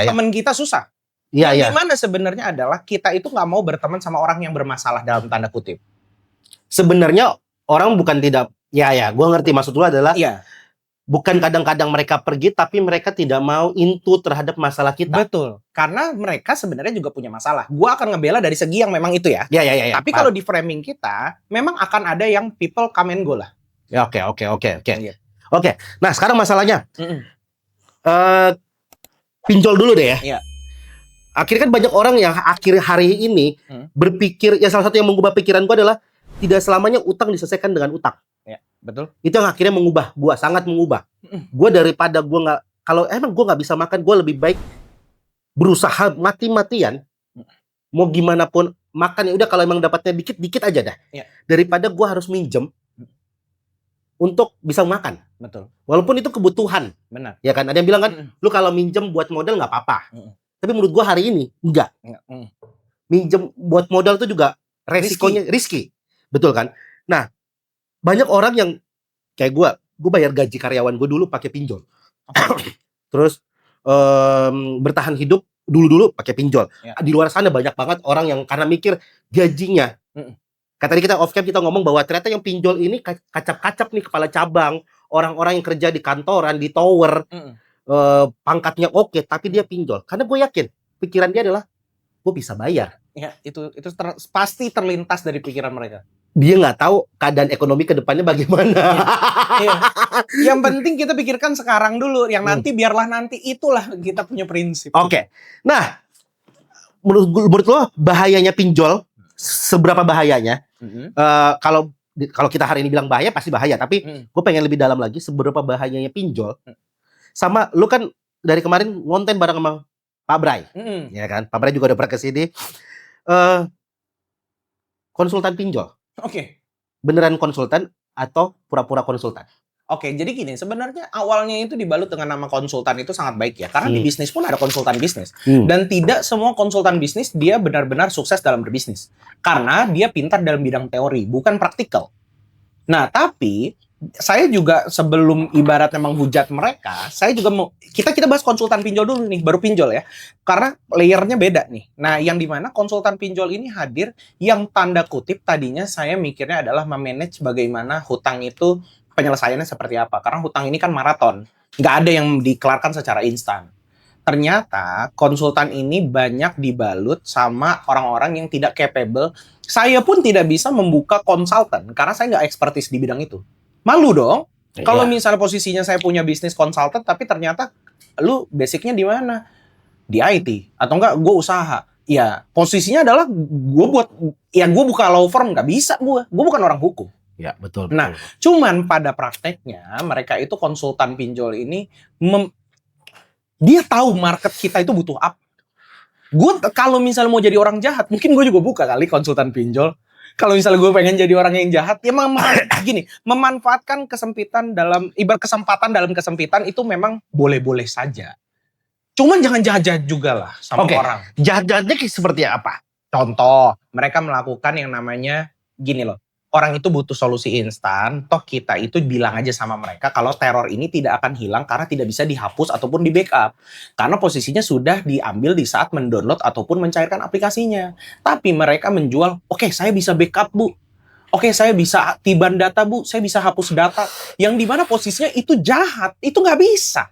teman kita susah. Iya. Gimana sebenarnya adalah kita itu nggak mau berteman sama orang yang bermasalah dalam tanda kutip. Sebenarnya orang bukan tidak, gue ngerti maksud lu adalah. Iya. Bukan kadang-kadang mereka pergi, tapi mereka tidak mau into terhadap masalah kita. Betul. Karena mereka sebenarnya juga punya masalah. Gua akan ngebela dari segi yang memang itu ya. Iya. Tapi kalau di framing kita, memang akan ada yang people come and go lah. Ya, oke. Iya. Oke. Nah, sekarang masalahnya. Pinjol dulu deh ya. Iya. Akhirnya kan banyak orang yang akhir hari ini berpikir, ya salah satu yang mengubah pikiran gua adalah tidak selamanya utang diselesaikan dengan utang. Ya, betul. Itu yang akhirnya mengubah gua, sangat mengubah. Gua daripada gua nggak, kalau emang gua nggak bisa makan, gua lebih baik berusaha mati-matian. Mau gimana pun makan, ya udah, kalau emang dapatnya dikit-dikit aja dah. Ya. Daripada gua harus minjem untuk bisa makan. Betul. Walaupun itu kebutuhan. Benar. Ya kan, ada yang bilang kan, lu kalau minjem buat modal nggak apa-apa. Tapi menurut gua hari ini enggak. Minjem buat modal itu juga resikonya risky. Betul kan? Nah, banyak orang yang kayak gue bayar gaji karyawan gue dulu pakai pinjol. Terus bertahan hidup dulu pakai pinjol. Ya. Di luar sana banyak banget orang yang karena mikir gajinya. Kayak tadi kita off cam kita ngomong bahwa ternyata yang pinjol ini kacap-kacap nih, kepala cabang, orang-orang yang kerja di kantoran, di tower, pangkatnya oke, tapi dia pinjol. Karena gue yakin pikiran dia adalah gue bisa bayar. Ya, itu pasti terlintas dari pikiran mereka. Dia nggak tahu keadaan ekonomi ke depannya bagaimana. Iya. Yang penting kita pikirkan sekarang dulu. Yang nanti biarlah nanti, itulah kita punya prinsip. Oke. Nah, menurut lo bahayanya pinjol, seberapa bahayanya? Kalau kita hari ini bilang bahaya, pasti bahaya. Tapi gue pengen lebih dalam lagi, seberapa bahayanya pinjol. Sama, lu kan dari kemarin ngonten bareng sama Pak Bray. Ya kan? Pak Bray juga udah pernah kesini. Konsultan pinjol. Oke. Beneran konsultan atau pura-pura konsultan? Oke, jadi gini, sebenarnya awalnya itu dibalut dengan nama konsultan itu sangat baik ya. Karena di bisnis pun ada konsultan bisnis. Dan tidak semua konsultan bisnis dia benar-benar sukses dalam berbisnis. Karena dia pintar dalam bidang teori, bukan praktikal. Nah, tapi saya juga sebelum ibaratnya menghujat mereka, saya juga mau kita bahas konsultan pinjol dulu nih, baru pinjol ya. Karena layernya beda nih. Nah, yang dimana konsultan pinjol ini hadir yang tanda kutip tadinya saya mikirnya adalah memanage bagaimana hutang itu penyelesaiannya seperti apa. Karena hutang ini kan maraton, nggak ada yang dikelarkan secara instan. Ternyata konsultan ini banyak dibalut sama orang-orang yang tidak capable. Saya pun tidak bisa membuka konsultan karena saya nggak ekspertis di bidang itu. Malu dong. Kalau misalnya posisinya saya punya bisnis konsultan, tapi ternyata lu basicnya di mana? Di IT atau enggak? Gue usaha. Ya posisinya adalah gue buka law firm, nggak bisa gue. Gue bukan orang hukum. Ya betul. Nah, cuman pada prakteknya mereka itu konsultan pinjol ini dia tahu market kita itu butuh apa. Gue kalau misalnya mau jadi orang jahat, mungkin gue juga buka kali konsultan pinjol. Kalau misalnya gue pengen jadi orang yang jahat, ya gini, memanfaatkan kesempatan dalam kesempitan itu memang boleh-boleh saja. Cuman jangan jahat-jahat juga lah sama orang. Jahat-jahatnya seperti apa? Contoh, mereka melakukan yang namanya gini loh, orang itu butuh solusi instan, toh kita itu bilang aja sama mereka kalau teror ini tidak akan hilang karena tidak bisa dihapus ataupun di backup. Karena posisinya sudah diambil di saat mendownload ataupun mencairkan aplikasinya. Tapi mereka menjual, oke, saya bisa backup, Bu. Oke, saya bisa tiban data, Bu. Saya bisa hapus data. Yang dimana posisinya itu jahat. Itu nggak bisa.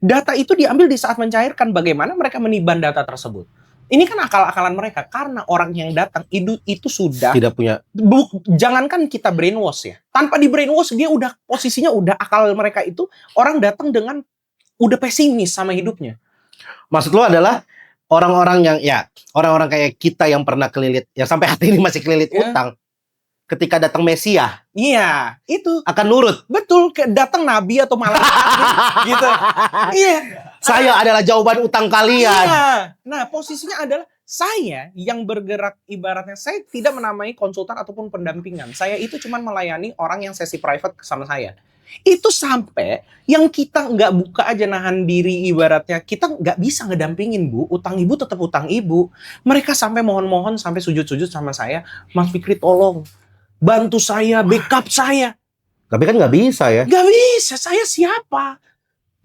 Data itu diambil di saat mencairkan. Bagaimana mereka meniban data tersebut? Ini kan akal-akalan mereka. Karena orang yang datang itu sudah... Tidak punya... Jangankan kita brainwash ya. Tanpa di brainwash, dia udah posisinya udah akal mereka itu. Orang datang dengan udah pesimis sama hidupnya. Maksud lo adalah orang-orang yang orang-orang kayak kita yang pernah kelilit, yang sampai hati ini masih kelilit utang, ketika datang Mesia, itu akan nurut. Betul, datang nabi atau malaikat gitu. Iya. Saya adalah jawaban utang kalian. Iya. Nah, posisinya adalah saya yang bergerak, ibaratnya saya tidak menamai konsultan ataupun pendampingan. Saya itu cuma melayani orang yang sesi private sama saya. Itu sampai yang kita nggak buka aja nahan diri, ibaratnya kita nggak bisa ngedampingin, Bu. Utang ibu tetap utang ibu. Mereka sampai mohon-mohon, sampai sujud-sujud sama saya, Mas Fikri tolong bantu saya, backup saya. Tapi kan nggak bisa ya. Nggak bisa, saya siapa?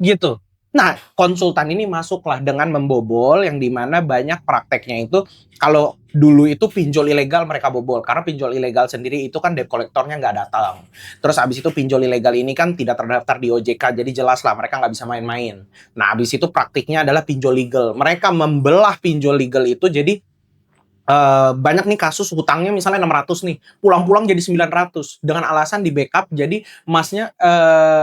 Gitu. Nah, konsultan ini masuklah dengan membobol, yang dimana banyak prakteknya itu, kalau dulu itu pinjol ilegal mereka bobol. Karena pinjol ilegal sendiri itu kan debt collector-nya nggak datang. Terus abis itu pinjol ilegal ini kan tidak terdaftar di OJK, jadi jelas lah mereka nggak bisa main-main. Nah, abis itu praktiknya adalah pinjol legal. Mereka membelah pinjol legal itu jadi banyak nih kasus hutangnya misalnya 600 nih, pulang-pulang jadi 900 dengan alasan di backup. Jadi masnya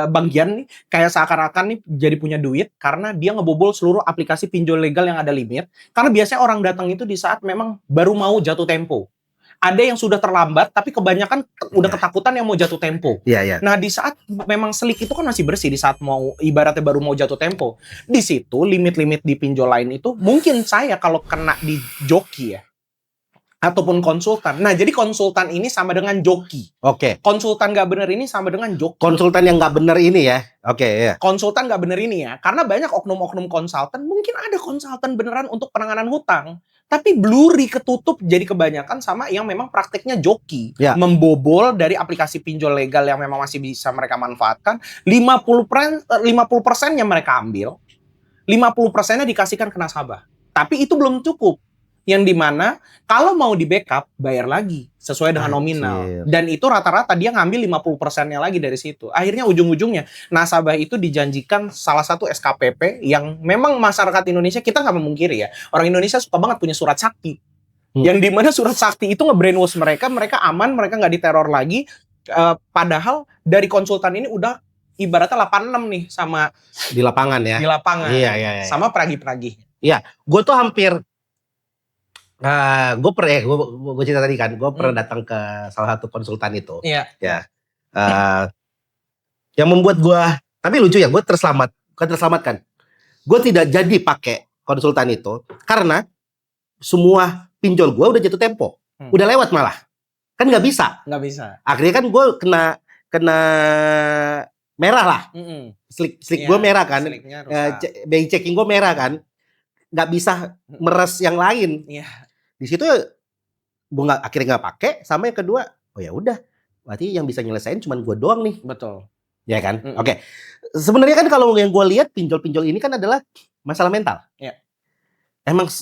Bang Gian nih kayak seakan-akan nih jadi punya duit karena dia ngebobol seluruh aplikasi pinjol legal yang ada limit. Karena biasanya orang datang itu di saat memang baru mau jatuh tempo. Ada yang sudah terlambat tapi kebanyakan udah ketakutan yang mau jatuh tempo. Nah, di saat memang selik itu kan masih bersih, di saat mau ibaratnya baru mau jatuh tempo. Di situ limit-limit di pinjol lain itu mungkin saya kalau kena di joki ya, ataupun konsultan. Nah, jadi konsultan ini sama dengan joki. Oke. Konsultan nggak bener ini sama dengan joki. Konsultan yang nggak bener ini ya. Oke, ya. Konsultan nggak bener ini ya. Karena banyak oknum-oknum konsultan. Mungkin ada konsultan beneran untuk penanganan hutang. Tapi blurry, ketutup, jadi kebanyakan sama yang memang prakteknya joki. Membobol dari aplikasi pinjol legal yang memang masih bisa mereka manfaatkan. 50%-nya mereka ambil. 50%-nya dikasihkan ke nasabah. Tapi itu belum cukup. Yang dimana kalau mau di backup bayar lagi sesuai dengan nominal. Dan itu rata-rata dia ngambil 50%-nya lagi dari situ. Akhirnya ujung-ujungnya nasabah itu dijanjikan salah satu SKPP yang memang masyarakat Indonesia, kita nggak memungkiri ya, orang Indonesia suka banget punya surat sakti. Yang dimana surat sakti itu nge-brainwash mereka aman, mereka nggak diteror lagi. Padahal dari konsultan ini udah ibaratnya 86 nih sama di lapangan ya. Di lapangan. Iya. Sama penagih-penagih. Iya, gue tuh hampir gue cerita tadi kan, gue pernah datang ke salah satu konsultan itu. Iya. Yang membuat gue, tapi lucu ya, gue terselamatkan. Gue tidak jadi pakai konsultan itu karena semua pinjol gue udah jatuh tempo, udah lewat malah, kan nggak bisa. Akhirnya kan gue kena merah lah, slik gue merah kan, BI checking gue merah kan, nggak bisa meres yang lain. Di situ gue akhirnya nggak pakai. Sama yang kedua, oh ya udah, berarti yang bisa nyelesain cuma gue doang nih. Betul. Ya kan? Oke. Sebenarnya kan kalau yang gue lihat pinjol-pinjol ini kan adalah masalah mental. Emang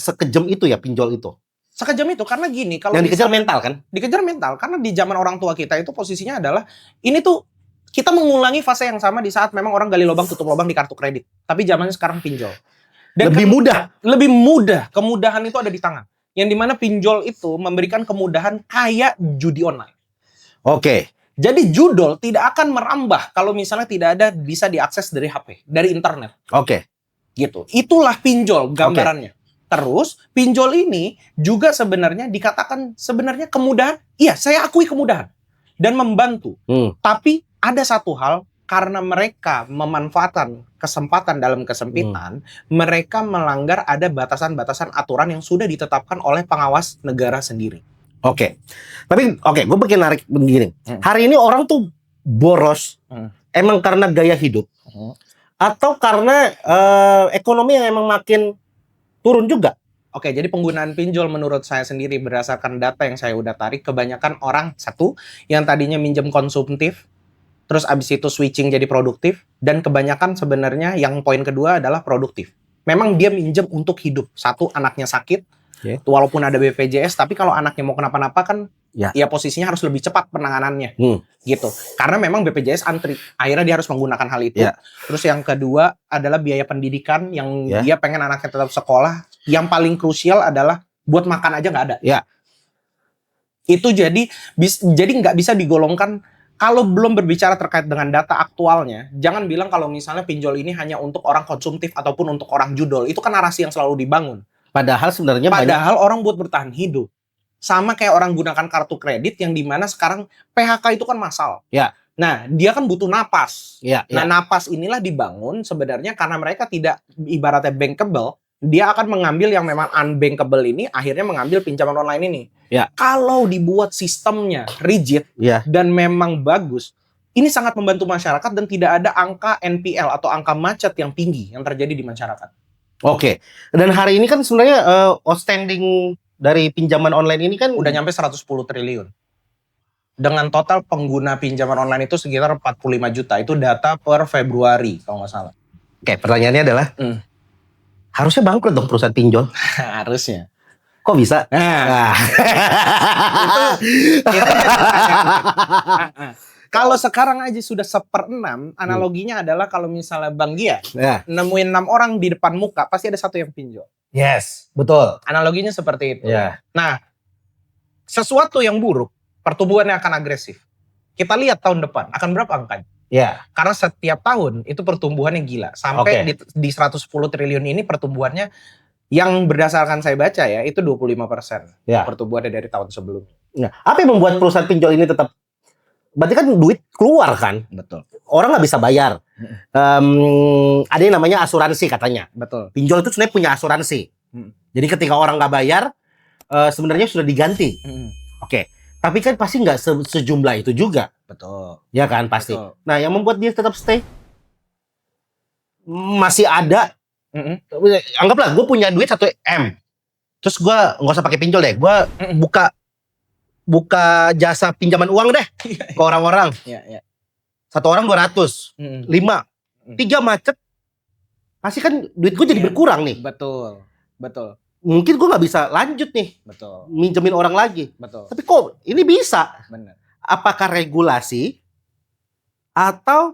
sekejam itu ya pinjol itu. Sekejam itu karena gini, kalau yang dikejar mental kan? Dikejar mental karena di zaman orang tua kita itu posisinya adalah ini tuh kita mengulangi fase yang sama di saat memang orang gali lubang tutup lubang di kartu kredit. Tapi zamannya sekarang pinjol. Dan lebih mudah. Kemudahan itu ada di tangan. Yang dimana pinjol itu memberikan kemudahan kayak judi online. Oke. Jadi judol tidak akan merambah kalau misalnya tidak ada bisa diakses dari HP, dari internet. Oke. Gitu. Itulah pinjol gambarannya. Terus pinjol ini juga sebenarnya dikatakan sebenarnya kemudahan. Iya, saya akui kemudahan dan membantu. Tapi ada satu hal, karena mereka memanfaatkan kesempatan dalam kesempitan, mereka melanggar ada batasan-batasan aturan yang sudah ditetapkan oleh pengawas negara sendiri. Oke. Tapi gue bikin narik begini. Hari ini orang tuh boros, emang karena gaya hidup, atau karena ekonomi yang emang makin turun juga. Oke, jadi penggunaan pinjol menurut saya sendiri berdasarkan data yang saya udah tarik, kebanyakan orang satu yang tadinya minjem konsumtif, terus abis itu switching jadi produktif, dan kebanyakan sebenarnya yang poin kedua adalah produktif. Memang dia minjem untuk hidup. Satu, anaknya sakit, walaupun ada BPJS, tapi kalau anaknya mau kenapa-napa kan, ya posisinya harus lebih cepat penanganannya, gitu. Karena memang BPJS antri, akhirnya dia harus menggunakan hal itu. Terus yang kedua adalah biaya pendidikan yang dia pengen anaknya tetap sekolah. Yang paling krusial adalah buat makan aja nggak ada. Itu jadi nggak bisa digolongkan. Kalau belum berbicara terkait dengan data aktualnya, jangan bilang kalau misalnya pinjol ini hanya untuk orang konsumtif ataupun untuk orang judol. Itu kan narasi yang selalu dibangun. Padahal sebenarnya orang buat bertahan hidup. Sama kayak orang gunakan kartu kredit yang dimana sekarang PHK itu kan massal. Nah, dia kan butuh napas. Nah, napas inilah dibangun sebenarnya karena mereka tidak ibaratnya bankable. Dia akan mengambil yang memang unbankable ini, akhirnya mengambil pinjaman online ini. Kalau dibuat sistemnya rigid dan memang bagus, ini sangat membantu masyarakat dan tidak ada angka NPL atau angka macet yang tinggi yang terjadi di masyarakat. Oke. Dan hari ini kan sebenarnya outstanding dari pinjaman online ini kan udah nyampe 110 triliun. Dengan total pengguna pinjaman online itu sekitar 45 juta. Itu data per Februari kalau nggak salah. Oke, pertanyaannya adalah harusnya bangkrut dong perusahaan pinjol. Harusnya. Kok bisa? Kalau sekarang aja sudah 1/6, analoginya adalah kalau misalnya Bang Gia nemuin 6 orang di depan muka, pasti ada satu yang pinjol. Yes, betul. Analoginya seperti itu. Nah, sesuatu yang buruk, pertumbuhannya akan agresif. Kita lihat tahun depan, akan berapa angkanya? Karena setiap tahun itu pertumbuhannya gila. Sampai di 110 triliun ini pertumbuhannya yang berdasarkan saya baca ya, itu 25% pertumbuhannya dari tahun sebelumnya. Nah, apa yang membuat perusahaan pinjol ini tetap, berarti kan duit keluar kan? Betul. Orang nggak bisa bayar. Ada yang namanya asuransi katanya. Betul. Pinjol itu sebenarnya punya asuransi. Jadi ketika orang nggak bayar, sebenarnya sudah diganti. Oke. Tapi kan pasti nggak sejumlah itu juga. Betul. Ya kan, pasti. Betul. Nah, yang membuat dia tetap stay, masih ada. Anggaplah gue punya duit 1 M. Terus gue nggak usah pakai pinjol deh. Gue buka jasa pinjaman uang deh ke orang-orang. Satu orang 200, 5, 3 macet. Pasti kan duit gue jadi berkurang nih. Betul. Betul. Mungkin gue nggak bisa lanjut nih. Betul. Minjemin orang lagi. Betul. Tapi kok ini bisa? Benar. Apakah regulasi atau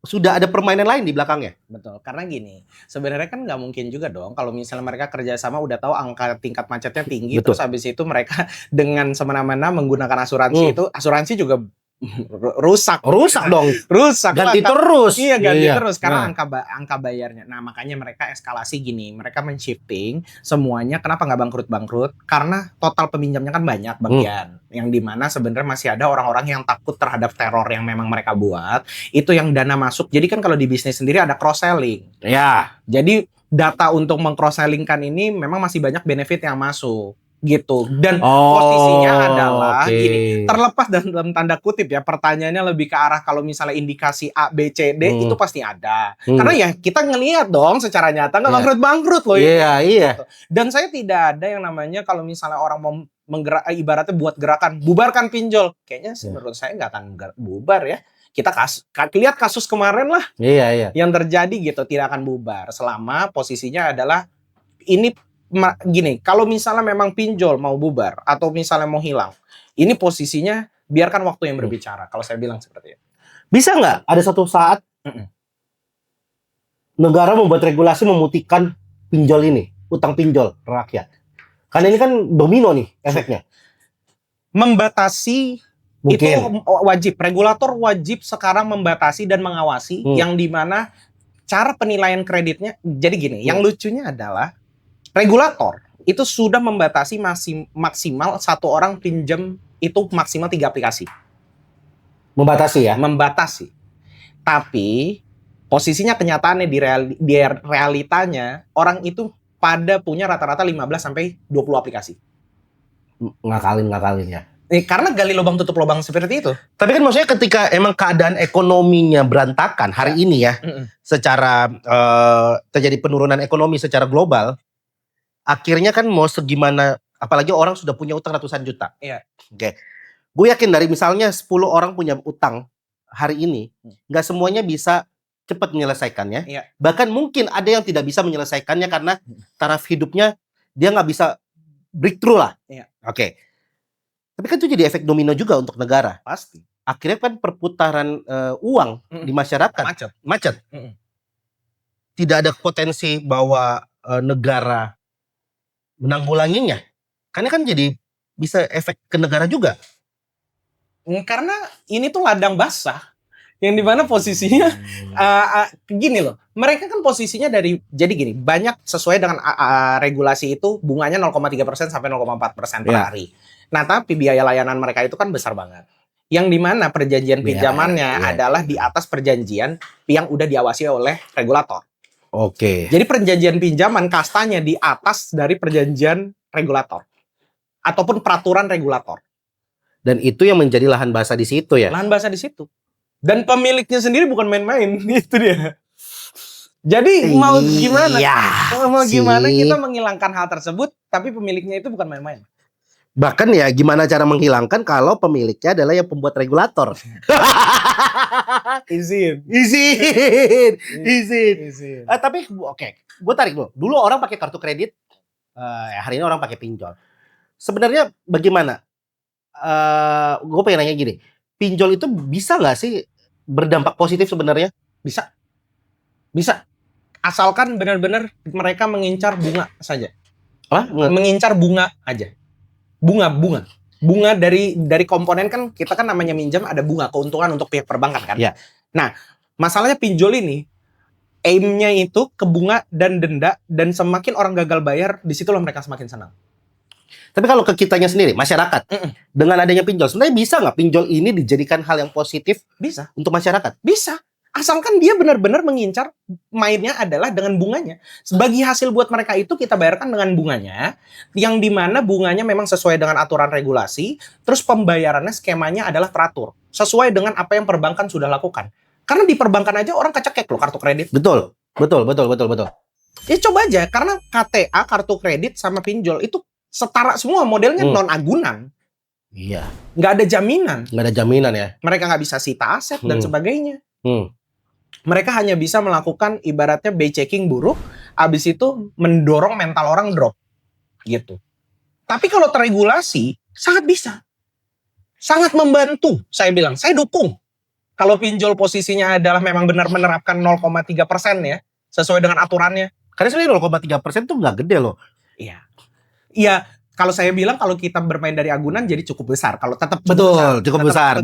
sudah ada permainan lain di belakangnya? Betul, karena gini, sebenarnya kan nggak mungkin juga dong kalau misalnya mereka kerjasama udah tahu angka tingkat macetnya tinggi, terus habis itu mereka dengan semena-mena menggunakan asuransi itu, asuransi juga rusak dong, ganti terus, ganti terus karena angka bayarnya. Nah makanya mereka eskalasi gini, mereka men-shifting semuanya. Kenapa nggak bangkrut? Karena total peminjamnya kan banyak bagian, yang dimana sebenarnya masih ada orang-orang yang takut terhadap teror yang memang mereka buat. Itu yang dana masuk. Jadi kan kalau di bisnis sendiri ada cross selling. Jadi data untuk meng-cross sellingkan ini memang masih banyak benefit yang masuk. Gitu. Dan posisinya adalah gini, terlepas dalam tanda kutip ya, pertanyaannya lebih ke arah kalau misalnya indikasi A, B, C, D itu pasti ada. Karena ya kita ngelihat dong secara nyata nggak bangkrut loh. Gitu. Dan saya tidak ada yang namanya kalau misalnya orang mau menggerak, ibaratnya buat gerakan bubarkan pinjol, kayaknya menurut saya nggak akan bubar ya. Kita lihat kasus kemarin lah yang terjadi gitu, tidak akan bubar selama posisinya adalah ini. Gini, kalau misalnya memang pinjol mau bubar atau misalnya mau hilang, ini posisinya biarkan waktu yang berbicara. Kalau saya bilang seperti itu. Bisa nggak ada satu saat negara membuat regulasi memutihkan pinjol ini, utang pinjol rakyat? Karena ini kan domino nih efeknya. Membatasi itu wajib, regulator wajib sekarang membatasi dan mengawasi yang dimana cara penilaian kreditnya. Jadi gini, yang lucunya adalah regulator itu sudah membatasi maksimal satu orang pinjam itu maksimal 3 aplikasi. Membatasi ya? Membatasi. Tapi posisinya kenyataannya di realitanya orang itu pada punya rata-rata 15 sampai 20 aplikasi. Ngakalin ya. Karena gali lubang tutup lubang seperti itu. Tapi kan maksudnya ketika emang keadaan ekonominya berantakan hari ini ya, secara terjadi penurunan ekonomi secara global. akhirnya kan mau segimana, apalagi orang sudah punya utang ratusan juta. Iya. Oke. Gue yakin dari misalnya 10 orang punya utang hari ini, nggak semuanya bisa cepat menyelesaikannya. Iya. Bahkan mungkin ada yang tidak bisa menyelesaikannya karena taraf hidupnya dia nggak bisa breakthrough lah. Iya. Oke. Tapi kan itu jadi efek domino juga untuk negara. Pasti. Akhirnya kan perputaran uang di masyarakat macet. Tidak ada potensi bahwa negara menanggulanginya. Karena kan jadi bisa efek ke negara juga. Karena ini tuh ladang basah. Yang dimana posisinya gini loh. Mereka kan posisinya jadi gini, banyak sesuai dengan regulasi itu bunganya 0,3% sampai 0,4% per hari. Nah, tapi biaya layanan mereka itu kan besar banget. Yang dimana perjanjian pinjamannya adalah di atas perjanjian yang udah diawasi oleh regulator. Oke. Jadi perjanjian pinjaman kastanya di atas dari perjanjian regulator ataupun peraturan regulator. Dan itu yang menjadi lahan basah di situ ya. Lahan basah di situ. Dan pemiliknya sendiri bukan main-main, itu dia. Jadi mau gimana? Mau gimana kita menghilangkan hal tersebut, tapi pemiliknya itu bukan main-main. Bahkan ya gimana cara menghilangkan kalau pemiliknya adalah yang pembuat regulator. Izin. Tapi oke, gue tarik dulu. Dulu orang pakai kartu kredit, hari ini orang pakai pinjol. Sebenarnya bagaimana? Gue pengen nanya gini, pinjol itu bisa nggak sih berdampak positif sebenarnya? Bisa. Asalkan benar-benar mereka mengincar bunga saja. Apa? Mengincar bunga aja. Bunga dari komponen kan kita kan namanya minjam ada bunga, keuntungan untuk pihak perbankan kan. Ya. Nah, masalahnya pinjol ini aim-nya itu ke bunga dan denda, dan semakin orang gagal bayar, disitulah mereka semakin senang. Tapi kalau ke kitanya sendiri, masyarakat, dengan adanya pinjol, sebenarnya bisa nggak pinjol ini dijadikan hal yang positif? Bisa. Untuk masyarakat? Bisa. Asalkan dia benar-benar mengincar, mainnya adalah dengan bunganya. Bagi hasil buat mereka itu kita bayarkan dengan bunganya, yang dimana bunganya memang sesuai dengan aturan regulasi, terus pembayarannya skemanya adalah teratur, sesuai dengan apa yang perbankan sudah lakukan. Karena di perbankan aja orang kecekek loh kartu kredit. Betul. Ya coba aja, karena KTA, kartu kredit sama pinjol itu setara semua, modelnya non-agunan. Iya. Nggak ada jaminan. Nggak ada jaminan ya. Mereka nggak bisa sita aset dan sebagainya. Mereka hanya bisa melakukan ibaratnya by checking buruk, abis itu mendorong mental orang drop. Gitu. Tapi kalau terregulasi, sangat bisa. Sangat membantu, saya bilang. Saya dukung. Kalau pinjol posisinya adalah memang benar menerapkan 0,3% ya, sesuai dengan aturannya. Karena sebenarnya 0,3% tuh nggak gede loh. Iya, kalau saya bilang kalau kita bermain dari agunan jadi cukup besar. Kalau tetap cukup besar.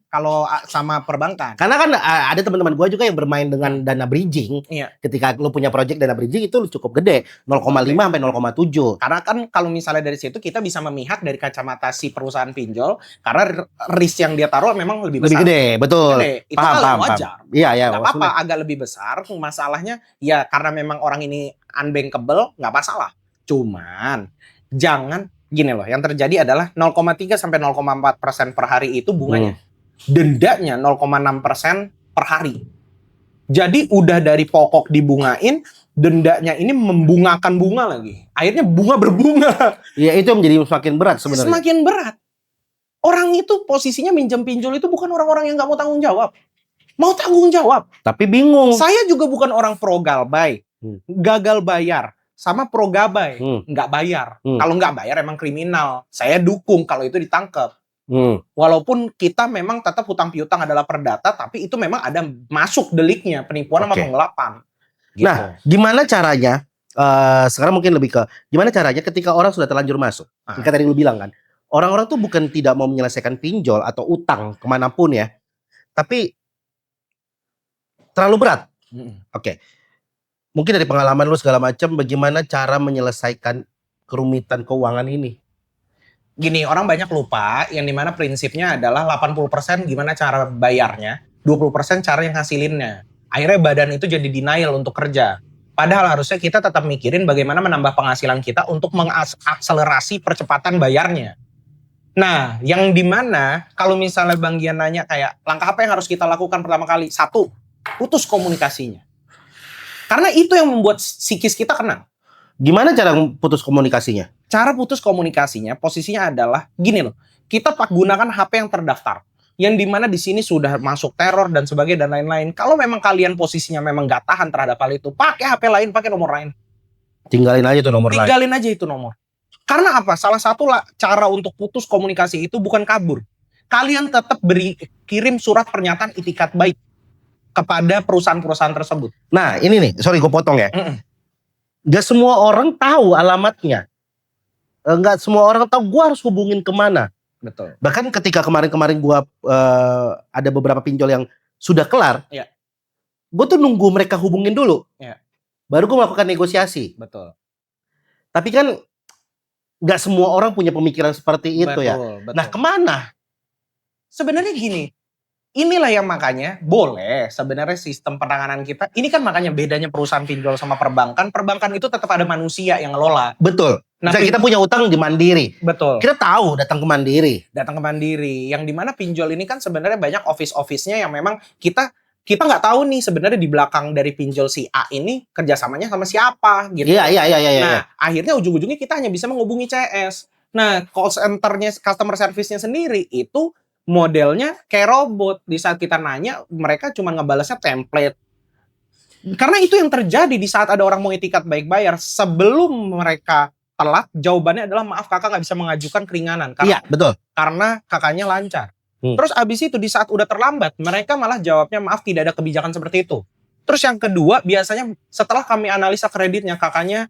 Kalau sama perbankan. Karena kan ada teman-teman gue juga yang bermain dengan dana bridging. Iya. Ketika lu punya project dana bridging itu cukup gede, 0,5 sampai 0,7. Karena kan kalau misalnya dari situ kita bisa memihak dari kacamata si perusahaan pinjol, karena risk yang dia taruh memang lebih besar. Lebih gede, betul. Itu paham. Wajar. Iya. Gak apa-apa agak lebih besar. Masalahnya ya karena memang orang ini unbankable, nggak masalah. Cuman jangan gini loh, yang terjadi adalah 0,3 sampai 0,4% per hari itu bunganya. Dendanya 0,6% per hari. Jadi udah dari pokok dibungain, dendanya ini membungakan bunga lagi. Akhirnya bunga berbunga. Iya, itu yang menjadi semakin berat sebenarnya. Semakin berat. Orang itu posisinya minjem pinjol itu bukan orang-orang yang nggak mau tanggung jawab. Mau tanggung jawab. Tapi bingung. Saya juga bukan orang pro galbay. Gagal bayar. Sama pro gabay. Nggak bayar. Kalau nggak bayar emang kriminal. Saya dukung kalau itu ditangkap. Walaupun kita memang tetap hutang piutang adalah perdata, tapi itu memang ada masuk deliknya, penipuan sama penggelapan. Gitu. Nah, gimana caranya? Sekarang mungkin lebih ke gimana caranya ketika orang sudah terlanjur masuk. Ketika tadi lu bilang kan, orang-orang tuh bukan tidak mau menyelesaikan pinjol atau utang kemanapun ya, tapi terlalu berat. Mungkin dari pengalaman lu segala macam, bagaimana cara menyelesaikan kerumitan keuangan ini? Gini, orang banyak lupa yang dimana prinsipnya adalah 80% gimana cara bayarnya, 20% cara yang ngasilinnya. Akhirnya badan itu jadi denial untuk kerja. Padahal harusnya kita tetap mikirin bagaimana menambah penghasilan kita untuk mengakselerasi percepatan bayarnya. Nah, yang dimana kalau misalnya Bang Gian nanya kayak langkah apa yang harus kita lakukan pertama kali? 1, putus komunikasinya. Karena itu yang membuat psikis kita kena. Gimana cara putus komunikasinya? Cara putus komunikasinya, posisinya adalah gini loh. Kita gunakan HP yang terdaftar. Yang dimana di sini sudah masuk teror dan sebagainya dan lain-lain. Kalau memang kalian posisinya memang nggak tahan terhadap hal itu, pakai HP lain, pakai nomor lain. Tinggalin aja tuh nomor lain. Tinggalin aja itu nomor. Karena apa? Salah satu cara untuk putus komunikasi itu bukan kabur. Kalian tetap kirim surat pernyataan itikat baik kepada perusahaan-perusahaan tersebut. Nah ini nih, sorry gue potong ya. Gak semua orang tahu alamatnya. Gak semua orang tahu gue harus hubungin kemana. Betul. Bahkan ketika kemarin-kemarin gue ada beberapa pinjol yang sudah kelar, ya. Gue tuh nunggu mereka hubungin dulu, ya. Baru gue melakukan negosiasi. Betul. Tapi kan gak semua orang punya pemikiran seperti itu ya. Betul. Nah kemana? Sebenarnya gini. Inilah yang makanya boleh sebenarnya sistem penanganan kita. Ini kan makanya bedanya perusahaan pinjol sama perbankan. Perbankan itu tetap ada manusia yang ngelola. Betul. Nah, kita punya utang di Mandiri. Betul. Kita tahu datang ke Mandiri. Datang ke Mandiri. Yang dimana pinjol ini kan sebenarnya banyak office-office-nya yang memang kita nggak tahu nih sebenarnya di belakang dari pinjol si A ini kerjasamanya sama siapa gitu. Iya. Nah, akhirnya ujung-ujungnya kita hanya bisa menghubungi CS. Nah, call center-nya, customer service-nya sendiri itu modelnya kayak robot. Di saat kita nanya, mereka cuma ngebalasnya template. Karena itu yang terjadi di saat ada orang mau itikat baik bayar. Sebelum mereka telat, jawabannya adalah maaf kakak nggak bisa mengajukan keringanan. Iya, betul. Karena kakaknya lancar. Terus abis itu di saat udah terlambat, mereka malah jawabnya maaf tidak ada kebijakan seperti itu. Terus yang kedua, biasanya setelah kami analisa kreditnya, kakaknya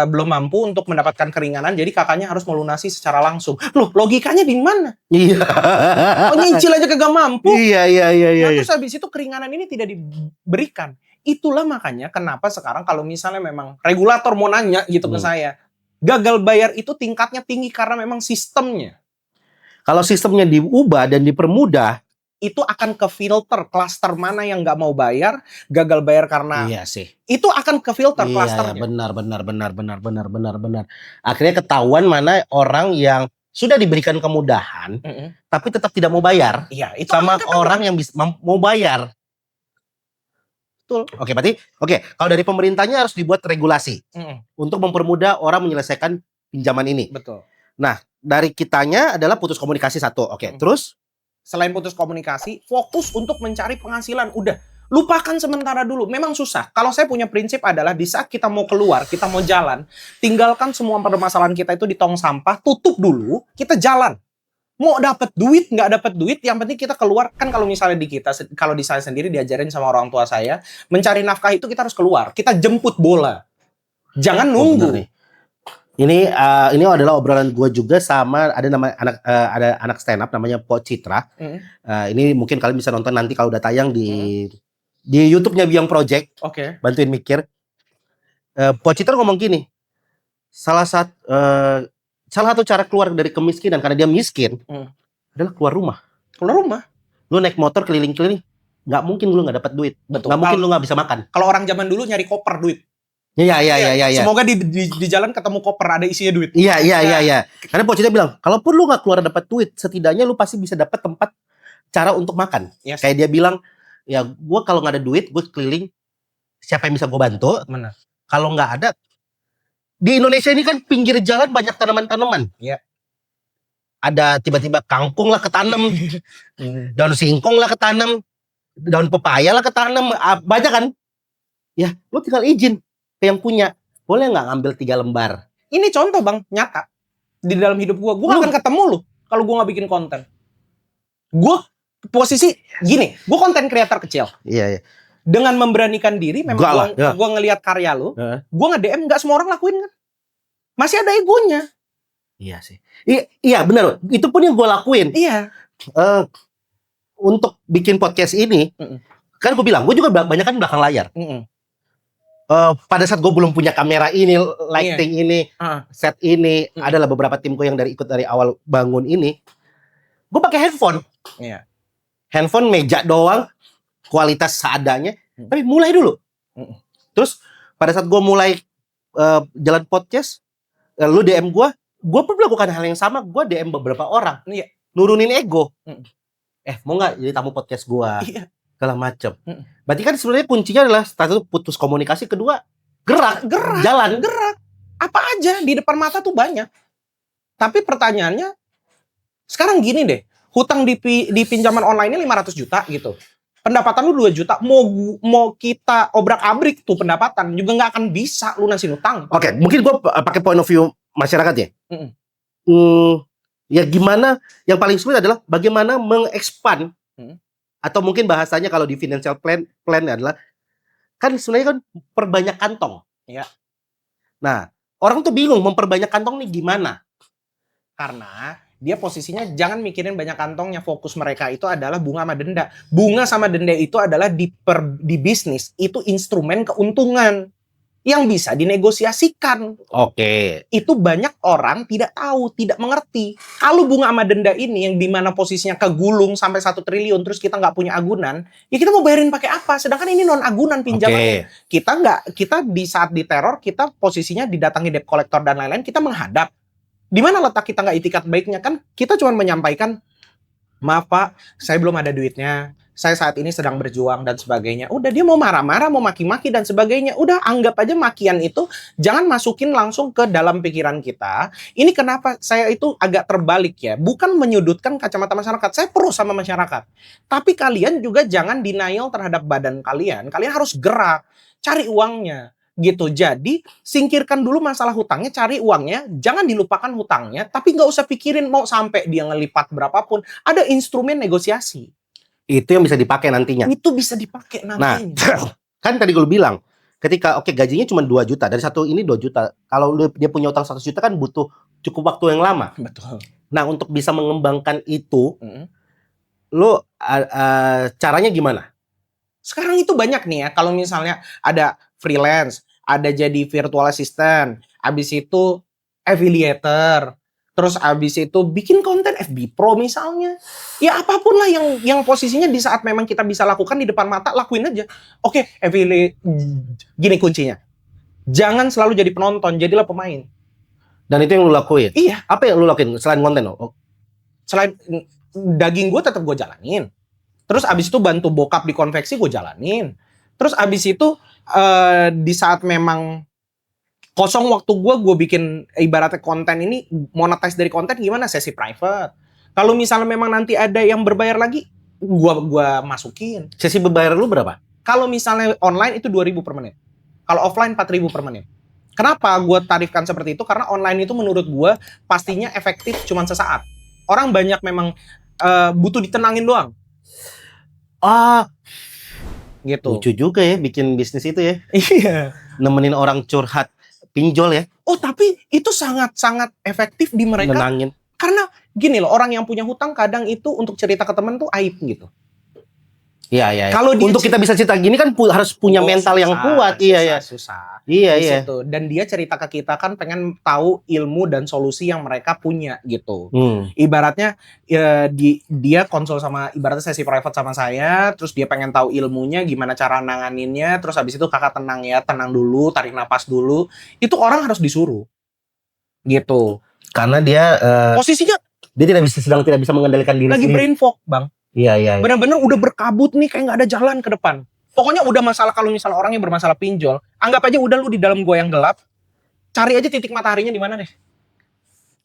belum mampu untuk mendapatkan keringanan, jadi kakaknya harus melunasi secara langsung. Loh, logikanya di mana? Iya. Oh, nyicil aja kagak mampu. Iya. Nah, terus habis itu keringanan ini tidak diberikan. Itulah makanya kenapa sekarang kalau misalnya memang regulator mau nanya gitu ke saya, gagal bayar itu tingkatnya tinggi karena memang sistemnya. Kalau sistemnya diubah dan dipermudah, itu akan ke filter klaster mana yang nggak mau bayar, gagal bayar karena iya sih. Itu akan ke filter klasternya. Benar. Akhirnya ketahuan mana orang yang sudah diberikan kemudahan, tapi tetap tidak mau bayar. Iya, itu sama orang yang mau bayar. Betul. Oke, kalau dari pemerintahnya harus dibuat regulasi untuk mempermudah orang menyelesaikan pinjaman ini. Betul. Nah, dari kitanya adalah putus komunikasi satu. Oke, terus selain putus komunikasi, fokus untuk mencari penghasilan. Udah, lupakan sementara dulu. Memang susah. Kalau saya punya prinsip adalah di saat kita mau keluar, kita mau jalan, tinggalkan semua permasalahan kita itu di tong sampah, tutup dulu, kita jalan. Mau dapat duit, nggak dapat duit, yang penting kita keluar. Kan kalau misalnya kalau di saya sendiri diajarin sama orang tua saya, mencari nafkah itu kita harus keluar. Kita jemput bola. Jangan nunggu. Ini adalah obrolan gue juga sama ada anak stand up namanya Po Citra. Ini mungkin kalian bisa nonton nanti kalau udah tayang di YouTube-nya Biang Project. Oke. Bantuin mikir. Po Citra ngomong gini. Salah satu cara keluar dari kemiskinan karena dia miskin adalah keluar rumah. Keluar rumah. Lu naik motor keliling-keliling, nggak mungkin lu nggak dapat duit. Betul. Nggak mungkin lu nggak bisa makan. Kalau orang zaman dulu nyari koper duit. Iya. Semoga di jalan ketemu koper ada isinya duit. Iya. Karena Po Citra bilang, kalaupun lu nggak keluar dapat duit, setidaknya lu pasti bisa dapat tempat cara untuk makan. Yes. Kayak dia bilang, ya gue kalau nggak ada duit, gue keliling, siapa yang bisa gue bantu? Benar. Kalau nggak ada, di Indonesia ini kan pinggir jalan banyak tanaman-tanaman. Iya. Ada tiba-tiba kangkung lah ketanam, daun singkong lah ketanam, daun pepaya lah ketanam, banyak kan? Ya, lu tinggal izin ke yang punya, boleh nggak ngambil 3 lembar? Ini contoh bang, nyata di dalam hidup gue gak akan ketemu lu kalau gue nggak bikin konten. Gue posisi gini, gue konten kreator kecil. Iya. Dengan memberanikan diri, memang gue ngelihat karya lu, gue nge-DM, nggak semua orang lakuin kan? Masih ada egonya. Iya sih. Iya benar. Itu pun yang gue lakuin. Iya. Untuk bikin podcast ini, kan gue bilang, gue juga banyak kan belakang layar. Pada saat gue belum punya kamera ini, lighting ini, set ini, adalah beberapa timku yang ikut dari awal bangun ini, gue pakai handphone. Iya. Handphone meja doang, kualitas seadanya, tapi mulai dulu. Terus pada saat gue mulai jalan podcast, lu DM gue pun melakukan hal yang sama. Gue DM beberapa orang, nurunin ego. Mau nggak jadi tamu podcast gue? Iya. Segala macam. Berarti kan sebenarnya kuncinya adalah satu, putus komunikasi, kedua gerak. Jalan. Apa aja di depan mata tuh banyak. Tapi pertanyaannya sekarang gini deh, hutang di pinjaman online ini 500 juta gitu. Pendapatan lu 2 juta, mau kita obrak-abrik tuh pendapatan juga nggak akan bisa lunasin utang. Oke, mungkin gue pakai point of view masyarakat ya. Ya gimana, yang paling sulit adalah bagaimana mengekspan atau mungkin bahasanya kalau di financial plan adalah kan sebenarnya kan perbanyak kantong. Ya. Nah, orang tuh bingung memperbanyak kantong nih gimana? Karena dia posisinya jangan mikirin banyak kantongnya, fokus mereka itu adalah bunga sama denda. Bunga sama denda itu adalah di bisnis itu instrumen keuntungan yang bisa dinegosiasikan. Oke. Itu banyak orang tidak tahu, tidak mengerti. Kalau bunga sama denda ini yang dimana posisinya kegulung sampai 1 triliun terus kita nggak punya agunan, ya kita mau bayarin pakai apa? Sedangkan ini non agunan pinjamannya. Kita di saat diteror kita posisinya didatangi debt collector dan lain-lain, kita menghadap. Di mana letak kita nggak itikat baiknya? Kan kita cuma menyampaikan, maaf Pak, saya belum ada duitnya. Saya saat ini sedang berjuang dan sebagainya. Udah, dia mau marah-marah, mau maki-maki dan sebagainya. Udah, anggap aja makian itu jangan masukin langsung ke dalam pikiran kita. Ini kenapa saya itu agak terbalik ya. Bukan menyudutkan kacamata masyarakat. Saya pro sama masyarakat. Tapi kalian juga jangan denial terhadap badan kalian. Kalian harus gerak, cari uangnya. Gitu. Jadi singkirkan dulu masalah hutangnya, cari uangnya, jangan dilupakan hutangnya, tapi nggak usah pikirin mau sampai dia ngelipat berapapun. Ada instrumen negosiasi. Itu yang bisa dipakai nantinya. Itu bisa dipakai nantinya. Nah, kan tadi gue bilang, ketika gajinya cuma 2 juta, dari satu ini 2 juta. Kalau dia punya utang 100 juta kan butuh cukup waktu yang lama. Betul. Nah, untuk bisa mengembangkan itu, lo caranya gimana? Sekarang itu banyak nih ya, kalau misalnya ada freelance, ada jadi virtual assistant, habis itu affiliator, terus habis itu bikin konten FB Pro misalnya. Ya apapun lah yang posisinya di saat memang kita bisa lakukan di depan mata, lakuin aja. Oke, affiliate, gini kuncinya. Jangan selalu jadi penonton, jadilah pemain. Dan itu yang lu lakuin? Iya. Apa yang lu lakuin selain konten lo? Selain daging gue tetap gue jalanin. Terus abis itu bantu bokap di konveksi gue jalanin. Terus abis itu di saat memang kosong waktu gue bikin ibaratnya konten ini, monetize dari konten gimana? Sesi private. Kalau misalnya memang nanti ada yang berbayar lagi, gue masukin. Sesi berbayar lu berapa? Kalau misalnya online itu 2.000 per menit. Kalau offline 4.000 per menit. Kenapa gue tarifkan seperti itu? Karena online itu menurut gue pastinya efektif cuma sesaat. Orang banyak memang butuh ditenangin doang. Gitu. Lucu juga ya bikin bisnis itu ya. Iya. Nemenin orang curhat pinjol ya. Oh, tapi itu sangat-sangat efektif di mereka. Menangin. Karena gini loh, orang yang punya hutang kadang itu untuk cerita ke teman tuh aib gitu. Iya. Kalau untuk kita bisa cerita gini kan harus punya mental yang kuat. Susah. Iya. Dan dia cerita ke kita kan pengen tahu ilmu dan solusi yang mereka punya gitu. Ibaratnya dia konsul sama, ibaratnya sesi private sama saya, terus dia pengen tahu ilmunya gimana cara nanganinnya, terus habis itu kakak tenang ya, tenang dulu, tarik napas dulu. Itu orang harus disuruh. Gitu. Karena dia posisinya dia sedang tidak bisa mengendalikan diri lagi brain fog, Bang. Iya. Benar-benar udah berkabut nih, kayak nggak ada jalan ke depan. Pokoknya udah masalah, kalau misalnya orang yang bermasalah pinjol, anggap aja udah lu di dalam gua yang gelap, cari aja titik mataharinya di mana deh.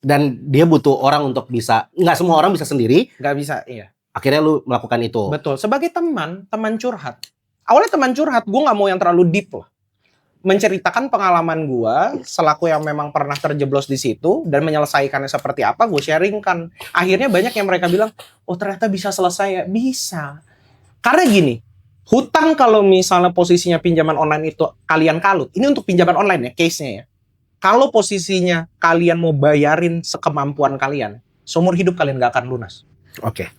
Dan dia butuh orang untuk bisa, nggak semua orang bisa sendiri. Nggak bisa, iya. Akhirnya lu melakukan itu. Betul, sebagai teman curhat. Awalnya teman curhat, gua nggak mau yang terlalu deep loh. Menceritakan pengalaman gua selaku yang memang pernah terjeblos di situ dan menyelesaikannya seperti apa, gue sharingkan. Akhirnya banyak yang mereka bilang, oh ternyata bisa selesai ya. Bisa. Karena gini, hutang kalau misalnya posisinya pinjaman online itu kalian kalut, ini untuk pinjaman online ya, case-nya ya. Kalau posisinya kalian mau bayarin sekemampuan kalian, seumur hidup kalian gak akan lunas. Oke.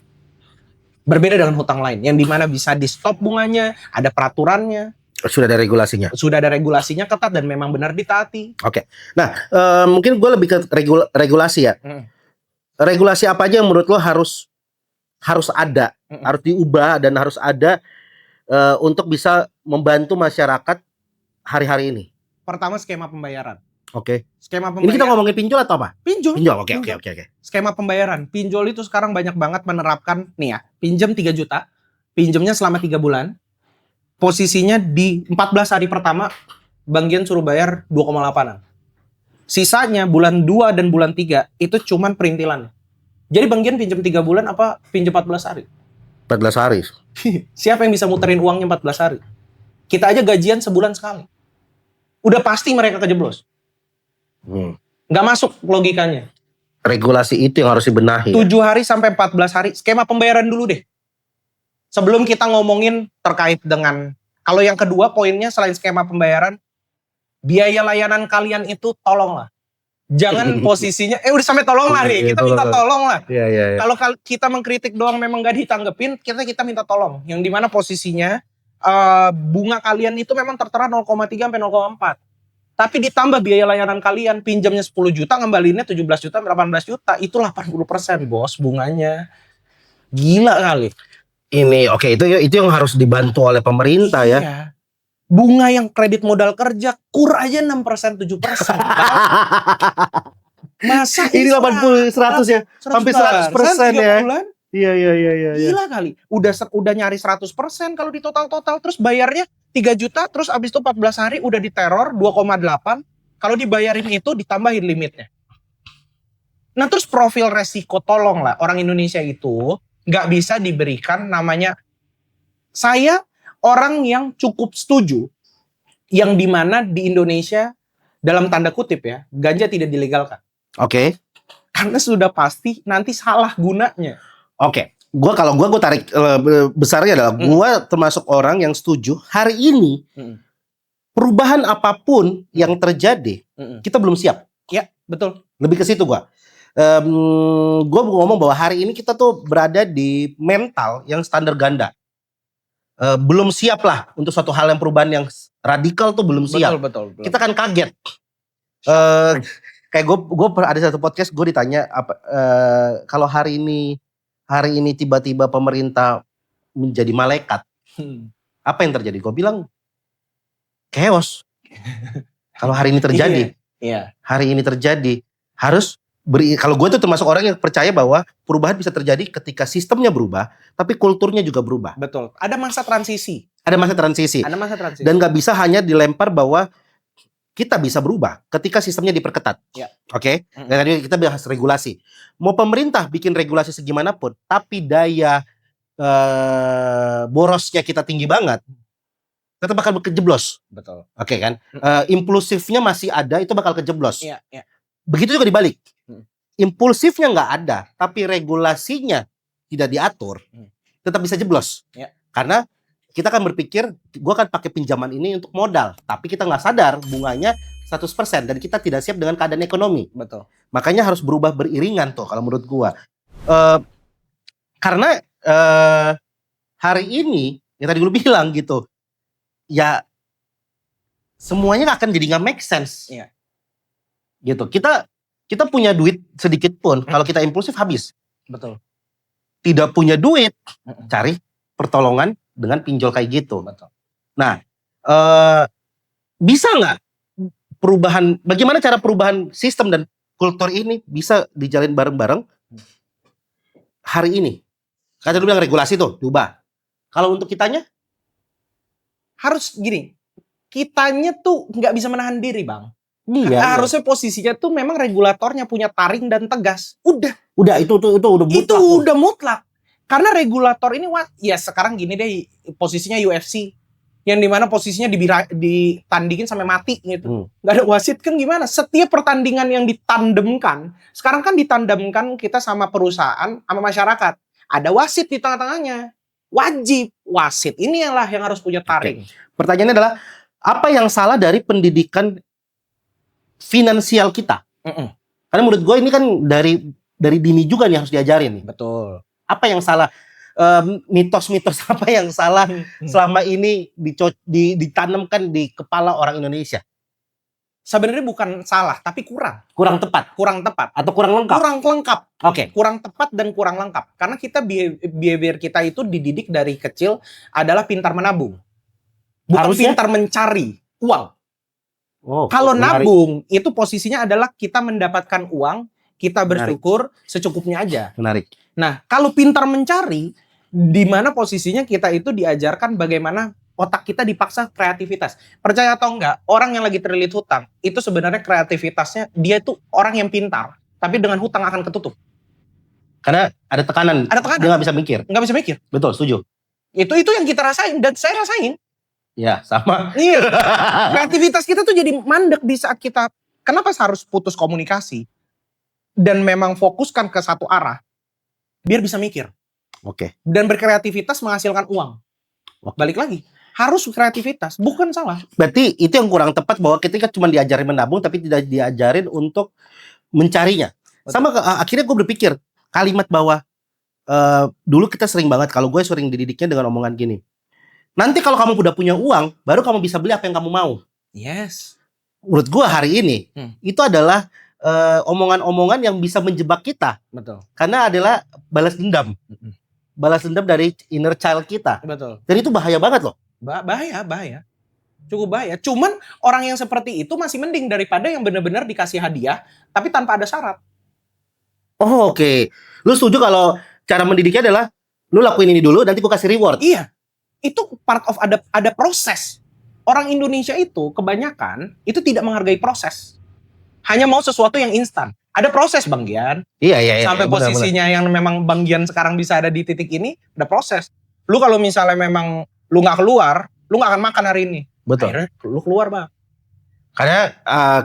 Berbeda dengan hutang lain, yang dimana bisa di stop bunganya, ada peraturannya. Sudah ada regulasinya. Sudah ada regulasinya ketat dan memang benar ditaati. Oke. Nah, mungkin gue lebih ke regulasi ya. Regulasi apa aja yang menurut lo harus ada, harus diubah dan harus ada untuk bisa membantu masyarakat hari-hari ini? Pertama, skema pembayaran. Oke. Skema pembayaran. Ini kita ngomongin pinjol atau apa? Pinjol. Oke. Skema pembayaran. Pinjol itu sekarang banyak banget menerapkan nih ya, pinjam 3 juta, pinjamnya selama 3 bulan. Posisinya di 14 hari pertama, Bang Gian suruh bayar 2,8-an. Sisanya bulan 2 dan bulan 3 itu cuman perintilan. Jadi Bang Gian pinjam 3 bulan apa pinjam 14 hari? 14 hari. Siapa yang bisa muterin uangnya 14 hari? Kita aja gajian sebulan sekali. Udah pasti mereka kejeblos. Nggak masuk logikanya. Regulasi itu yang harus dibenahi. 7 hari sampai 14 hari. Skema pembayaran dulu deh. Sebelum kita ngomongin terkait dengan... Kalau yang kedua poinnya selain skema pembayaran, biaya layanan kalian itu tolonglah. Jangan posisinya, udah sampai tolonglah nih. Kita minta tolong lah. Iya. Kalau kita mengkritik doang memang gak ditanggepin, kita minta tolong. Yang dimana posisinya bunga kalian itu memang tertera 0,3 sampai 0,4. Tapi ditambah biaya layanan kalian, pinjamnya 10 juta, ngembalinnya 17 juta, 18 juta. Itu 80% bos bunganya. Gila kali. Ini oke, itu yang harus dibantu oleh pemerintah ya. Iya. Bunga yang kredit modal kerja kur aja 6%, 7%. Masa ini 80 100 ya? Sampai 100% ya. Bulan? Iya. Gila kali. Udah nyari 100% kalau di total terus bayarnya 3 juta terus abis itu 14 hari udah diteror 2,8. Kalau dibayarin itu ditambahin limitnya. Nah, terus profil resiko tolong lah orang Indonesia itu nggak bisa diberikan namanya saya orang yang cukup setuju yang dimana di Indonesia dalam tanda kutip ya ganja tidak dilegalkan. Oke. Karena sudah pasti nanti salah gunanya. Oke. Gue tarik besarnya adalah gue termasuk orang yang setuju hari ini perubahan apapun yang terjadi kita belum siap. Ya betul. Lebih ke situ gue. Gue ngomong bahwa hari ini kita tuh berada di mental yang standar ganda. Belum siap lah untuk suatu hal yang perubahan yang radikal tuh belum siap. Betul. Kita kan kaget. Kayak gue ada satu podcast gue ditanya kalau hari ini tiba-tiba pemerintah menjadi malaikat, apa yang terjadi? Gue bilang chaos. Kalau hari ini terjadi, hari ini terjadi harus kalau gue tuh termasuk orang yang percaya bahwa perubahan bisa terjadi ketika sistemnya berubah, tapi kulturnya juga berubah. Betul. Ada masa transisi. Dan gak bisa hanya dilempar bahwa kita bisa berubah ketika sistemnya diperketat. Oke? Dan tadi kita bahas regulasi. Mau pemerintah bikin regulasi segimanapun, tapi daya borosnya kita tinggi banget, tetap bakal kejeblos. Betul. Oke kan? Impulsifnya masih ada, itu bakal kejeblos. Begitu juga dibalik. Impulsifnya nggak ada, tapi regulasinya tidak diatur, tetap bisa jeblos. Karena kita kan berpikir, gue akan pakai pinjaman ini untuk modal, tapi kita nggak sadar bunganya 100% dan kita tidak siap dengan keadaan ekonomi. Betul. Makanya harus berubah beriringan tuh kalau menurut gue. Karena hari ini, yang tadi gue bilang gitu, ya semuanya akan jadi nggak make sense. Gitu. Kita punya duit sedikit pun, kalau kita impulsif habis. Betul. Tidak punya duit, cari pertolongan dengan pinjol kayak gitu. Betul. Nah, bisa nggak bagaimana cara perubahan sistem dan kultur ini bisa dijalin bareng-bareng hari ini? Kata lu bilang regulasi tuh, diubah. Kalau untuk kitanya? Harus gini, kitanya tuh nggak bisa menahan diri, Bang. Harusnya posisinya tuh memang regulatornya punya taring dan tegas. Udah itu udah mutlak. Itu udah mutlak. Karena regulator ini ya sekarang gini deh posisinya UFC yang dimana posisinya ditandingin sampai mati gitu. Gak ada wasit kan gimana? Setiap pertandingan yang ditandemkan, sekarang kan ditandemkan kita sama perusahaan sama masyarakat. Ada wasit di tengah-tengahnya. Wajib wasit inilah yang harus punya taring. Pertanyaannya adalah apa yang salah dari pendidikan finansial kita? Karena menurut gue ini kan dari dini juga nih harus diajarin nih. Betul. Apa yang salah? Mitos-mitos apa yang salah selama ini ditanamkan di kepala orang Indonesia? Sebenarnya bukan salah, tapi kurang tepat atau kurang lengkap. Kurang lengkap. Oke. Kurang tepat dan kurang lengkap. Karena kita behavior kita itu dididik dari kecil adalah pintar menabung. Bukan Harusnya pintar mencari uang. Kalau nabung itu posisinya adalah kita mendapatkan uang, kita bersyukur secukupnya aja. Menarik. Nah, kalau pintar mencari, di mana posisinya kita itu diajarkan bagaimana otak kita dipaksa kreativitas. Percaya atau enggak, orang yang lagi terlilit hutang, itu sebenarnya kreativitasnya, dia itu orang yang pintar, tapi dengan hutang akan ketutup. Karena ada tekanan. Dia nggak bisa mikir. Nggak bisa mikir. Betul, setuju. Itu yang kita rasain, dan saya rasain. Ya, sama. Iya. Kreativitas kita tuh jadi mandek di saat kita, kenapa harus putus komunikasi? Dan memang fokuskan ke satu arah, biar bisa mikir. Oke. Dan berkreativitas menghasilkan uang. Balik lagi, harus kreativitas, bukan salah. Berarti itu yang kurang tepat, bahwa kita cuma diajarin menabung tapi tidak diajarin untuk mencarinya. Betul. Sama akhirnya gue berpikir kalimat bahwa dulu kita sering banget, kalau gue sering dididiknya dengan omongan gini. Nanti kalau kamu udah punya uang, baru kamu bisa beli apa yang kamu mau. Yes. Menurut gue hari ini itu adalah omongan-omongan yang bisa menjebak kita. Betul. Karena adalah balas dendam. Balas dendam dari inner child kita. Betul. Dan itu bahaya banget loh. Bahaya. Cukup bahaya. Cuman orang yang seperti itu masih mending daripada yang benar-benar dikasih hadiah tapi tanpa ada syarat. Oh, oke. Lu setuju kalau cara mendidiknya adalah lu lakuin ini dulu, nanti gue kasih reward. Iya. Itu part of ada proses. Orang Indonesia itu kebanyakan itu tidak menghargai proses. Hanya mau sesuatu yang instan. Ada proses, Bang Gian. Iya. Sampai posisinya yang memang Bang Gian sekarang bisa ada di titik ini, ada proses. Lu kalau misalnya memang lu nggak keluar, lu nggak akan makan hari ini. Betul. Akhirnya lu keluar, Bang. Karena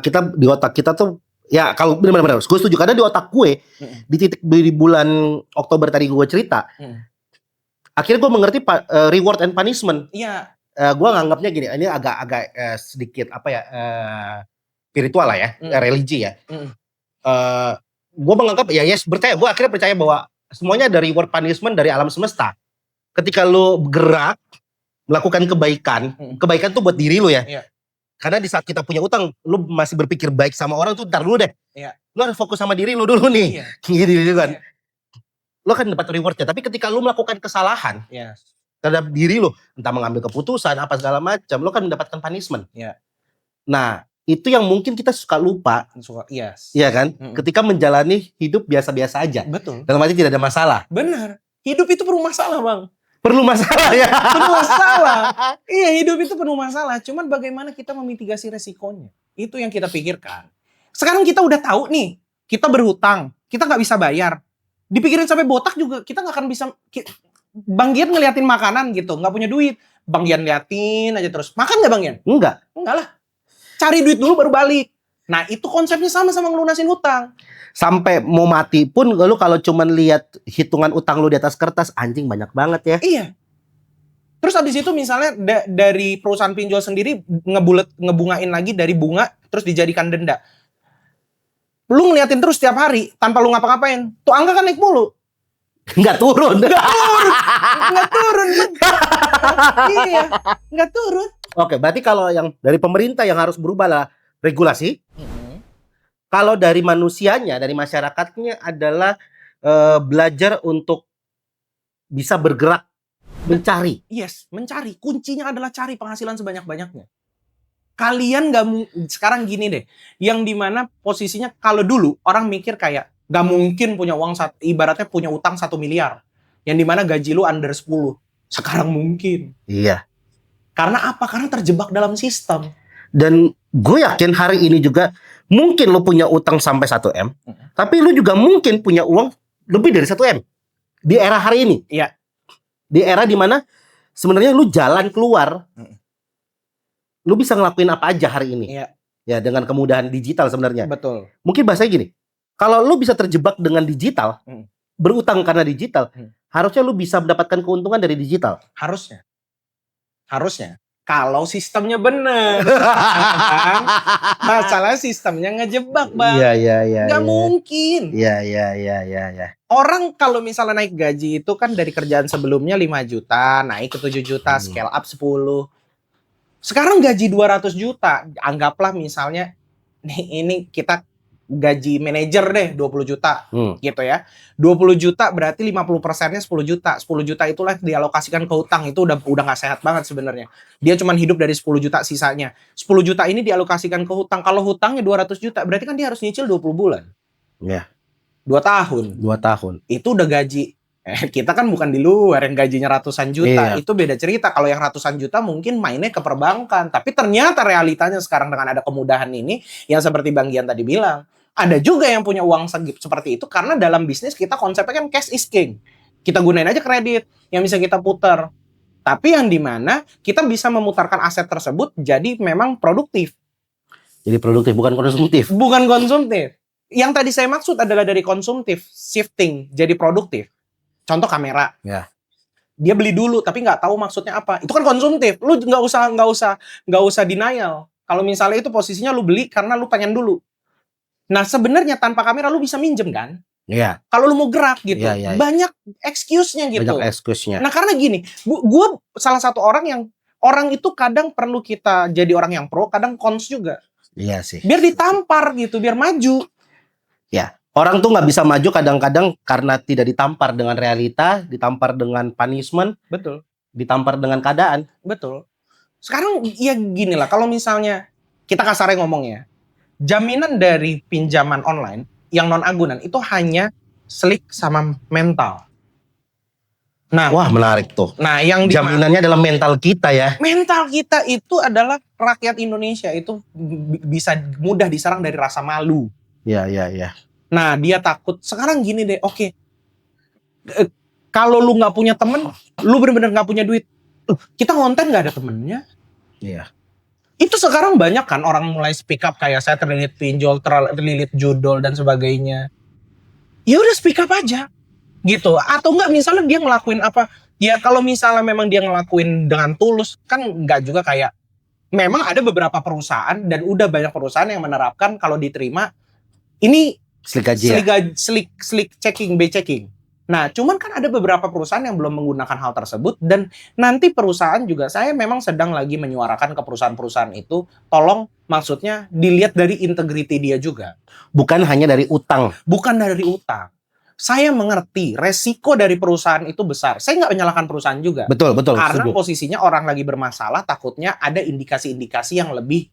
kita di otak kita tuh, ya kalau benar-benar gue setuju, karena di otak gue di titik di bulan Oktober tadi gue cerita, akhirnya gue mengerti reward and punishment. Iya. Gue nganggapnya gini, ini agak sedikit apa ya, spiritual lah ya, religi ya. Gue menganggap percaya, gue akhirnya percaya bahwa semuanya ada reward punishment dari alam semesta. Ketika lu bergerak melakukan kebaikan tuh buat diri lu ya. Iya. Karena di saat kita punya utang, lu masih berpikir baik sama orang tuh, ntar dulu deh. Iya. Lu harus fokus sama diri lu dulu nih. Iya. Gitu kan. Iya. Lu kan dapat rewardnya. Tapi ketika lu melakukan kesalahan terhadap diri lu, entah mengambil keputusan apa segala macam, lu kan mendapatkan punishment. Iya. Nah, itu yang mungkin kita suka lupa. Iya kan? Ketika menjalani hidup biasa-biasa aja. Betul. Dalam arti tidak ada masalah. Benar. Hidup itu perlu masalah, Bang. Perlu masalah ya. Penuh masalah. Iya, hidup itu penuh masalah. Cuman bagaimana kita memitigasi resikonya. Itu yang kita pikirkan. Sekarang kita udah tahu nih, kita berhutang, kita nggak bisa bayar. Dipikirin sampai botak juga, kita nggak akan bisa. Bang Gian ngeliatin makanan gitu, nggak punya duit. Bang Gian liatin aja terus. Makan nggak Bang Gian? Enggak lah. Cari duit dulu baru balik. Nah itu konsepnya sama ngelunasin hutang. Sampai mau mati pun lu kalau cuman lihat hitungan utang lu di atas kertas, anjing banyak banget ya. Iya. Terus habis itu misalnya dari perusahaan pinjol sendiri ngebungain lagi dari bunga terus dijadikan denda. Lu ngeliatin terus setiap hari tanpa lu ngapa-ngapain. Tuh angka kan naik mulu. Nggak turun. Nggak turun. Iya, nggak turun. Oke, berarti kalau yang dari pemerintah yang harus berubah lah regulasi. Kalau dari manusianya, dari masyarakatnya adalah belajar untuk bisa bergerak, mencari. Yes, mencari. Kuncinya adalah cari penghasilan sebanyak-banyaknya. Kalian sekarang gini deh, yang dimana posisinya kalau dulu orang mikir kayak gak mungkin punya uang, ibaratnya punya utang 1 miliar. Yang dimana gaji lu under 10. Sekarang mungkin. Iya. Karena apa? Karena terjebak dalam sistem. Dan gue yakin hari ini juga mungkin lu punya utang sampai 1 M. Tapi lu juga mungkin punya uang lebih dari 1 M. Di era hari ini. Iya. Di era dimana sebenarnya lu jalan keluar. Lu bisa ngelakuin apa aja hari ini. Iya. Ya dengan kemudahan digital sebenarnya. Betul. Mungkin bahasanya gini. Kalau lu bisa terjebak dengan digital, berutang karena digital, harusnya lu bisa mendapatkan keuntungan dari digital. Harusnya. Kalau sistemnya benar. Masalah sistemnya ngejebak, Bang. Iya. Nggak mungkin. Iya. Orang kalau misalnya naik gaji itu kan dari kerjaan sebelumnya 5 juta, naik ke 7 juta, scale up 10. Sekarang gaji 200 juta. Anggaplah misalnya ini kita gaji manajer deh 20 juta gitu ya. 20 juta berarti 50%-nya 10 juta. 10 juta itulah dialokasikan ke hutang. Itu udah nggak sehat banget sebenarnya. Dia cuma hidup dari 10 juta sisanya. 10 juta ini dialokasikan ke hutang. Kalau hutangnya 200 juta berarti kan dia harus nyicil 20 bulan. Iya. 2 tahun. 2 tahun. Itu udah gaji Kita kan bukan di luar yang gajinya ratusan juta. Iya. Itu beda cerita. Kalau yang ratusan juta mungkin mainnya ke perbankan. Tapi ternyata realitanya sekarang dengan ada kemudahan ini, yang seperti Bang Gian tadi bilang, ada juga yang punya uang seperti itu karena dalam bisnis kita konsepnya kan cash is king. Kita gunain aja kredit yang bisa kita putar. Tapi yang dimana kita bisa memutarkan aset tersebut jadi memang produktif. Jadi produktif, bukan konsumtif. Bukan konsumtif. Yang tadi saya maksud adalah dari konsumtif, shifting jadi produktif. Contoh kamera. Ya. Dia beli dulu tapi nggak tahu maksudnya apa. Itu kan konsumtif. Lu nggak usah denial. Kalau misalnya itu posisinya lu beli karena lu pengen dulu. Nah, sebenarnya tanpa kamera lu bisa minjem kan? Iya. Kalau lu mau gerak gitu. Iya. Banyak excuse-nya gitu. Banyak excuse-nya. Nah, karena gini, gue salah satu orang itu kadang perlu kita jadi orang yang pro, kadang cons juga. Iya sih. Biar ditampar gitu, biar maju. Ya. Orang tuh nggak bisa maju kadang-kadang karena tidak ditampar dengan realita, ditampar dengan punishment, Betul. ditampar dengan keadaan. Betul. Sekarang ya gini lah, kalau misalnya kita kasarnya ngomongnya, jaminan dari pinjaman online yang non-agunan itu hanya slik sama mental. Nah, Wah, menarik tuh. Nah, yang jaminannya adalah mental kita ya. Mental kita itu adalah rakyat Indonesia itu bisa mudah diserang dari rasa malu. Iya. Nah, dia takut. Sekarang gini deh, oke. Kalau lu nggak punya temen, lu bener-bener nggak punya duit. Kita ngonten nggak ada temennya. Iya. Itu sekarang banyak kan orang mulai speak up kayak saya terlilit pinjol, terlilit judol dan sebagainya. Ya udah speak up aja. Gitu. Atau enggak misalnya dia ngelakuin apa? Ya kalau misalnya memang dia ngelakuin dengan tulus, kan enggak juga kayak memang ada beberapa perusahaan dan udah banyak perusahaan yang menerapkan kalau diterima ini Slik gaji slik checking, B checking. Nah, cuman kan ada beberapa perusahaan yang belum menggunakan hal tersebut dan nanti perusahaan juga saya memang sedang lagi menyuarakan ke perusahaan-perusahaan itu, tolong maksudnya dilihat dari integriti dia juga. Bukan hanya dari utang. Bukan dari utang. Saya mengerti resiko dari perusahaan itu besar. Saya nggak menyalahkan perusahaan juga. Betul. Karena setuju. posisinya orang lagi bermasalah, takutnya ada indikasi-indikasi yang lebih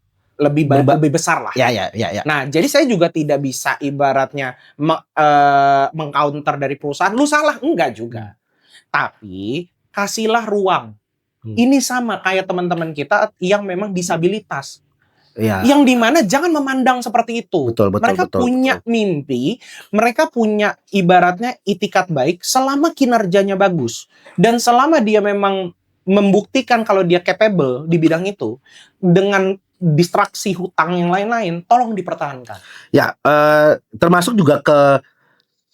besar lah. Ya. Nah, jadi saya juga tidak bisa ibaratnya mengcounter dari perusahaan. Lu salah, enggak juga. Tapi kasihlah ruang. Ini sama kayak teman-teman kita yang memang disabilitas. Ya. Yang dimana jangan memandang seperti itu. Betul, mereka punya mimpi, mereka punya ibaratnya itikat baik selama kinerjanya bagus. Dan selama dia memang membuktikan kalau dia capable di bidang itu, dengan distraksi hutang yang lain-lain, tolong dipertahankan. Ya, termasuk juga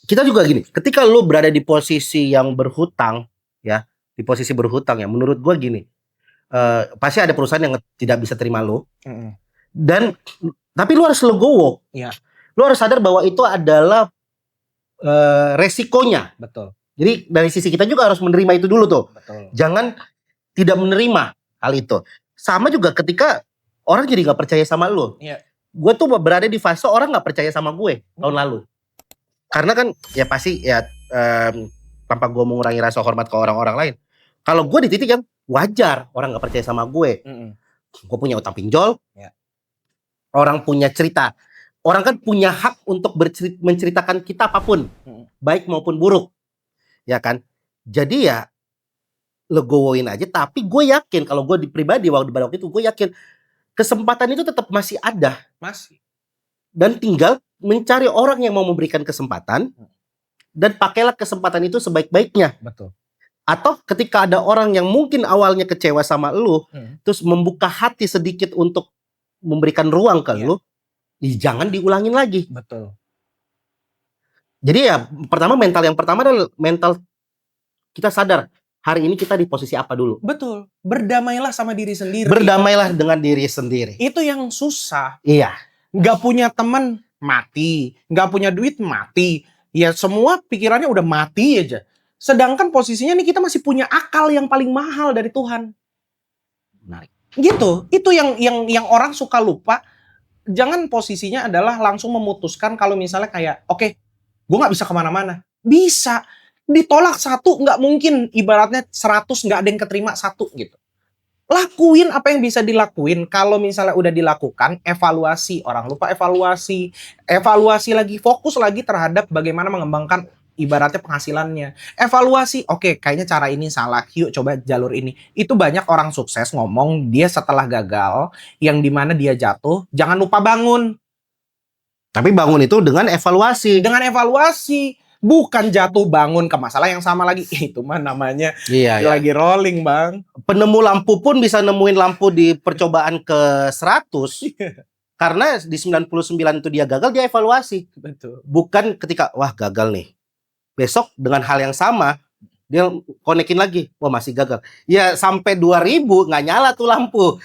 kita juga gini, ketika lu berada di posisi yang berhutang, ya, di posisi berhutang ya, menurut gua gini, pasti ada perusahaan yang tidak bisa terima lu, dan tapi lu harus legowo. Ya. Lu harus sadar bahwa itu adalah resikonya. Betul. Jadi dari sisi kita juga harus menerima itu dulu tuh. Betul. Jangan tidak menerima hal itu. Sama juga ketika orang jadi nggak percaya sama lu. Iya. Gue tuh berada di fase orang nggak percaya sama gue tahun lalu. Karena kan ya pasti ya tanpa gue mengurangi rasa hormat ke orang-orang lain. Kalau gue di titik yang wajar orang nggak percaya sama gue. Gue punya utang pinjol. Ya. Orang punya cerita. Orang kan punya hak untuk menceritakan kita apapun, baik maupun buruk, ya kan. Jadi ya legowoin aja. Tapi gue yakin kalau gue pribadi waktu itu gue yakin kesempatan itu tetap masih ada. Masih. Dan tinggal mencari orang yang mau memberikan kesempatan dan pakailah kesempatan itu sebaik-baiknya. Betul. Atau ketika ada orang yang mungkin awalnya kecewa sama lu, terus membuka hati sedikit untuk memberikan ruang ke lu, jangan diulangin lagi. Betul. Jadi ya yang pertama adalah mental kita sadar hari ini kita di posisi apa dulu. Betul. Berdamailah sama diri sendiri. Berdamailah dengan diri sendiri. Itu yang susah. Iya. Nggak punya teman, mati. Nggak punya duit, mati. Ya semua pikirannya udah mati aja. Sedangkan posisinya nih kita masih punya akal yang paling mahal dari Tuhan. Menarik. Gitu. Itu yang orang suka lupa. Jangan posisinya adalah langsung memutuskan kalau misalnya kayak, oke, gue nggak bisa kemana-mana. Bisa. Ditolak satu nggak mungkin, ibaratnya 100 nggak ada yang keterima satu gitu. Lakuin apa yang bisa dilakuin. Kalau misalnya udah dilakukan, evaluasi. Orang lupa evaluasi lagi, fokus lagi terhadap bagaimana mengembangkan ibaratnya penghasilannya. Evaluasi, oke, kayaknya cara ini salah, yuk coba jalur ini. Itu banyak orang sukses ngomong dia setelah gagal, yang dimana dia jatuh, jangan lupa bangun. Tapi bangun itu dengan evaluasi. Dengan evaluasi, bukan jatuh bangun ke masalah yang sama lagi. Itu mah namanya lagi rolling, Bang. Penemu lampu pun bisa nemuin lampu di percobaan ke 100. Karena di 99 itu dia gagal, dia evaluasi. Betul. Bukan ketika, wah gagal nih. Besok dengan hal yang sama, dia konekin lagi, wah masih gagal. Ya sampai 2000 nggak nyala tuh lampu.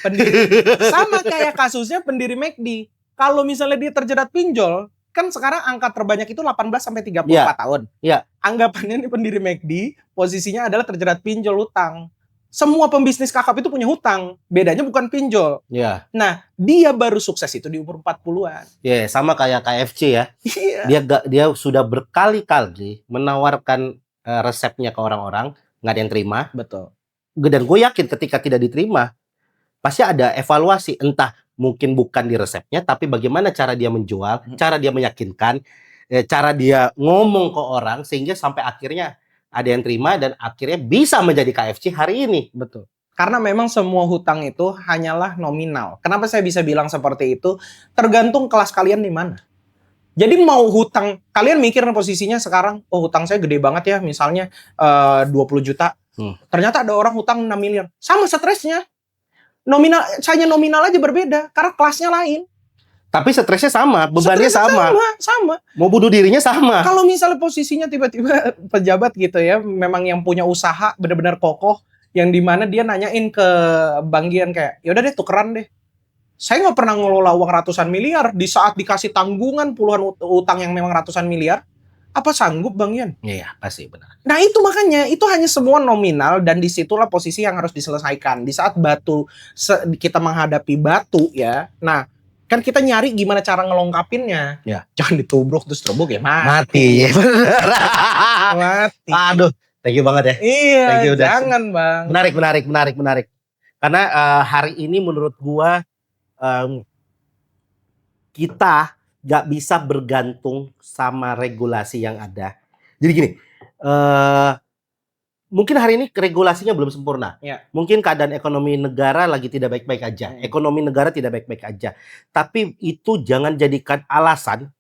Sama kayak kasusnya pendiri McD. Kalau misalnya dia terjerat pinjol, kan sekarang angka terbanyak itu 18 sampai 34 tahun. Iya. Anggapannya nih pendiri McD, posisinya adalah terjerat pinjol hutang. Semua pembisnis kakap itu punya hutang. Bedanya bukan pinjol. Iya. Nah, dia baru sukses itu di umur 40-an. Iya, sama kayak KFC ya. Iya. Dia sudah berkali-kali menawarkan resepnya ke orang-orang, nggak ada yang terima. Betul. Dan gue yakin ketika tidak diterima, pasti ada evaluasi. Entah mungkin bukan di resepnya, tapi bagaimana cara dia menjual, cara dia meyakinkan, cara dia ngomong ke orang, sehingga sampai akhirnya ada yang terima dan akhirnya bisa menjadi KFC hari ini. Betul. Karena memang semua hutang itu hanyalah nominal. Kenapa saya bisa bilang seperti itu? Tergantung kelas kalian di mana. Jadi mau hutang, kalian mikir posisinya sekarang, oh hutang saya gede banget ya, misalnya 20 juta. Ternyata ada orang hutang 6 miliar. Sama stresnya. Nominal, hanya nominal aja berbeda, karena kelasnya lain. Tapi stresnya sama, bebannya sama. Sama. Mau bunuh dirinya sama. Kalau misalnya posisinya tiba-tiba pejabat gitu ya, memang yang punya usaha benar-benar kokoh, yang dimana dia nanyain ke Bang Gian kayak, yaudah deh tukeran deh. Saya nggak pernah ngelola uang ratusan miliar, di saat dikasih tanggungan puluhan utang yang memang ratusan miliar, apa sanggup Bang Gian? Iya, pasti benar. Nah itu makanya, itu hanya semua nominal dan disitulah posisi yang harus diselesaikan. Di saat kita menghadapi batu ya, nah kan kita nyari gimana cara ngelongkapinnya. Ya. Jangan ditubruk terus terbuk ya mati. Mati. Aduh, thank you banget ya. Iya, you, jangan Bang. Menarik. Karena hari ini menurut gua kita gak bisa bergantung sama regulasi yang ada. Jadi gini, mungkin hari ini regulasinya belum sempurna. Ya. Mungkin keadaan ekonomi negara lagi tidak baik-baik aja. Ekonomi negara tidak baik-baik aja. Tapi itu jangan jadikan alasan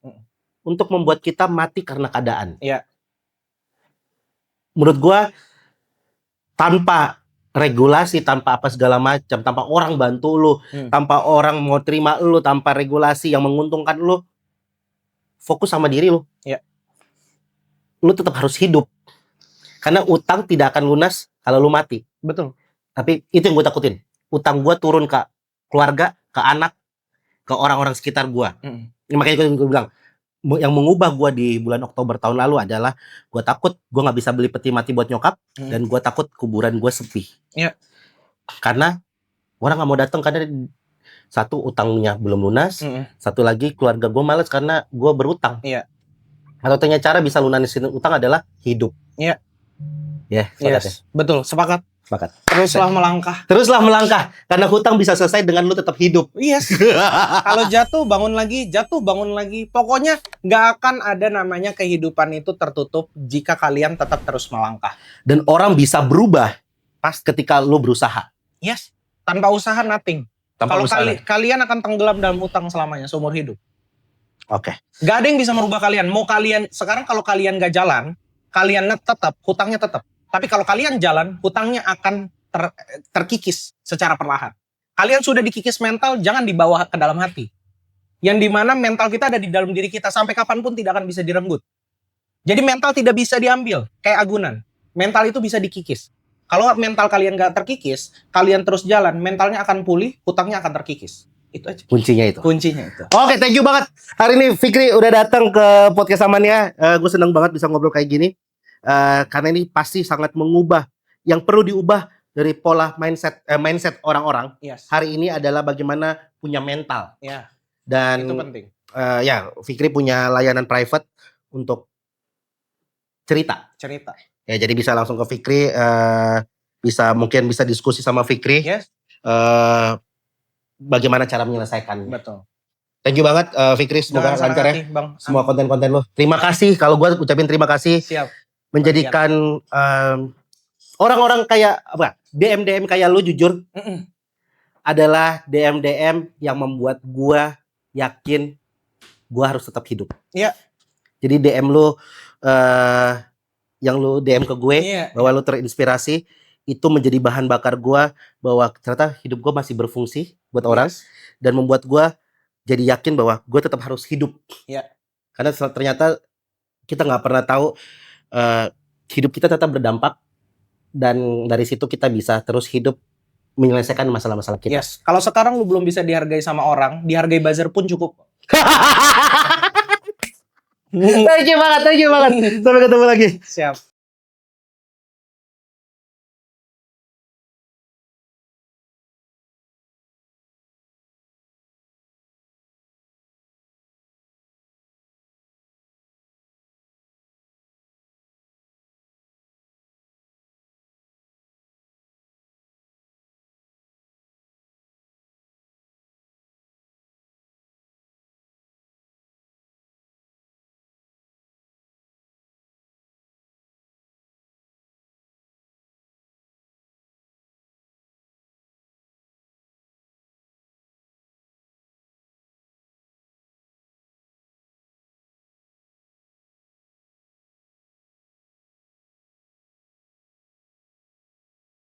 untuk membuat kita mati karena keadaan. Ya. Menurut gua tanpa regulasi, tanpa apa segala macam, tanpa orang bantu lu, tanpa orang mau terima lu, tanpa regulasi yang menguntungkan lu, fokus sama diri lu. Ya. Lu tetap harus hidup. Karena utang tidak akan lunas kalau lu mati. Betul. Tapi itu yang gue takutin. Utang gue turun ke keluarga, ke anak, ke orang-orang sekitar gue. Makanya gue bilang, yang mengubah gue di bulan Oktober tahun lalu adalah gue takut gue nggak bisa beli peti mati buat nyokap, dan gue takut kuburan gue sepi. Ya. Karena orang nggak mau datang karena satu utangnya belum lunas, satu lagi keluarga gue males karena gue berutang. Iya. Satu-satunya cara bisa lunasin utang adalah hidup. Iya. Ya, sepakat ya? Betul, sepakat. Teruslah melangkah. Karena hutang bisa selesai dengan lu tetap hidup. Yes. Kalau jatuh bangun lagi. Pokoknya nggak akan ada namanya kehidupan itu tertutup jika kalian tetap terus melangkah. Dan orang bisa berubah pas ketika lu berusaha. Yes. Tanpa usaha nothing. Kalau kalian akan tenggelam dalam hutang selamanya seumur hidup. Oke. Gak ada yang bisa merubah kalian. Mau kalian sekarang kalau kalian gak jalan, kalian tetap hutangnya tetap. Tapi kalau kalian jalan, hutangnya akan terkikis secara perlahan. Kalian sudah dikikis mental, jangan dibawa ke dalam hati. Yang dimana mental kita ada di dalam diri kita, sampai kapanpun tidak akan bisa direnggut. Jadi mental tidak bisa diambil, kayak agunan. Mental itu bisa dikikis. Kalau mental kalian gak terkikis, kalian terus jalan, mentalnya akan pulih, hutangnya akan terkikis. Itu aja. Kuncinya itu. Oke, thank you banget. Hari ini Fikri udah datang ke podcast Amannya. Gue seneng banget bisa ngobrol kayak gini. Karena ini pasti sangat mengubah. Yang perlu diubah dari pola mindset orang-orang. Yes. Hari ini adalah bagaimana punya mental. Ya. Dan itu penting. Ya, Fikri punya layanan private untuk cerita. Ya, jadi bisa langsung ke Fikri. Mungkin bisa diskusi sama Fikri. Yes. Bagaimana cara menyelesaikannya. Betul. Thank you banget Fikri, semoga Jangan lancar ya. senang hati, Bang. Semua konten-konten lo. Terima kasih, kalau gue ucapin terima kasih. Siap. Menjadikan orang-orang kayak apa? DM kayak lu jujur adalah DM yang membuat gue yakin gue harus tetap hidup. Iya. Jadi DM lu yang lu DM ke gue bahwa lu terinspirasi, itu menjadi bahan bakar gue bahwa ternyata hidup gue masih berfungsi buat orang dan membuat gue jadi yakin bahwa gue tetap harus hidup. Iya. Karena ternyata kita nggak pernah tahu hidup kita tetap berdampak dan dari situ kita bisa terus hidup menyelesaikan masalah-masalah kita. Yes. Kalau sekarang lu belum bisa dihargai sama orang, dihargai buzzer pun cukup. Thank you banget. Sampai ketemu lagi. Siap.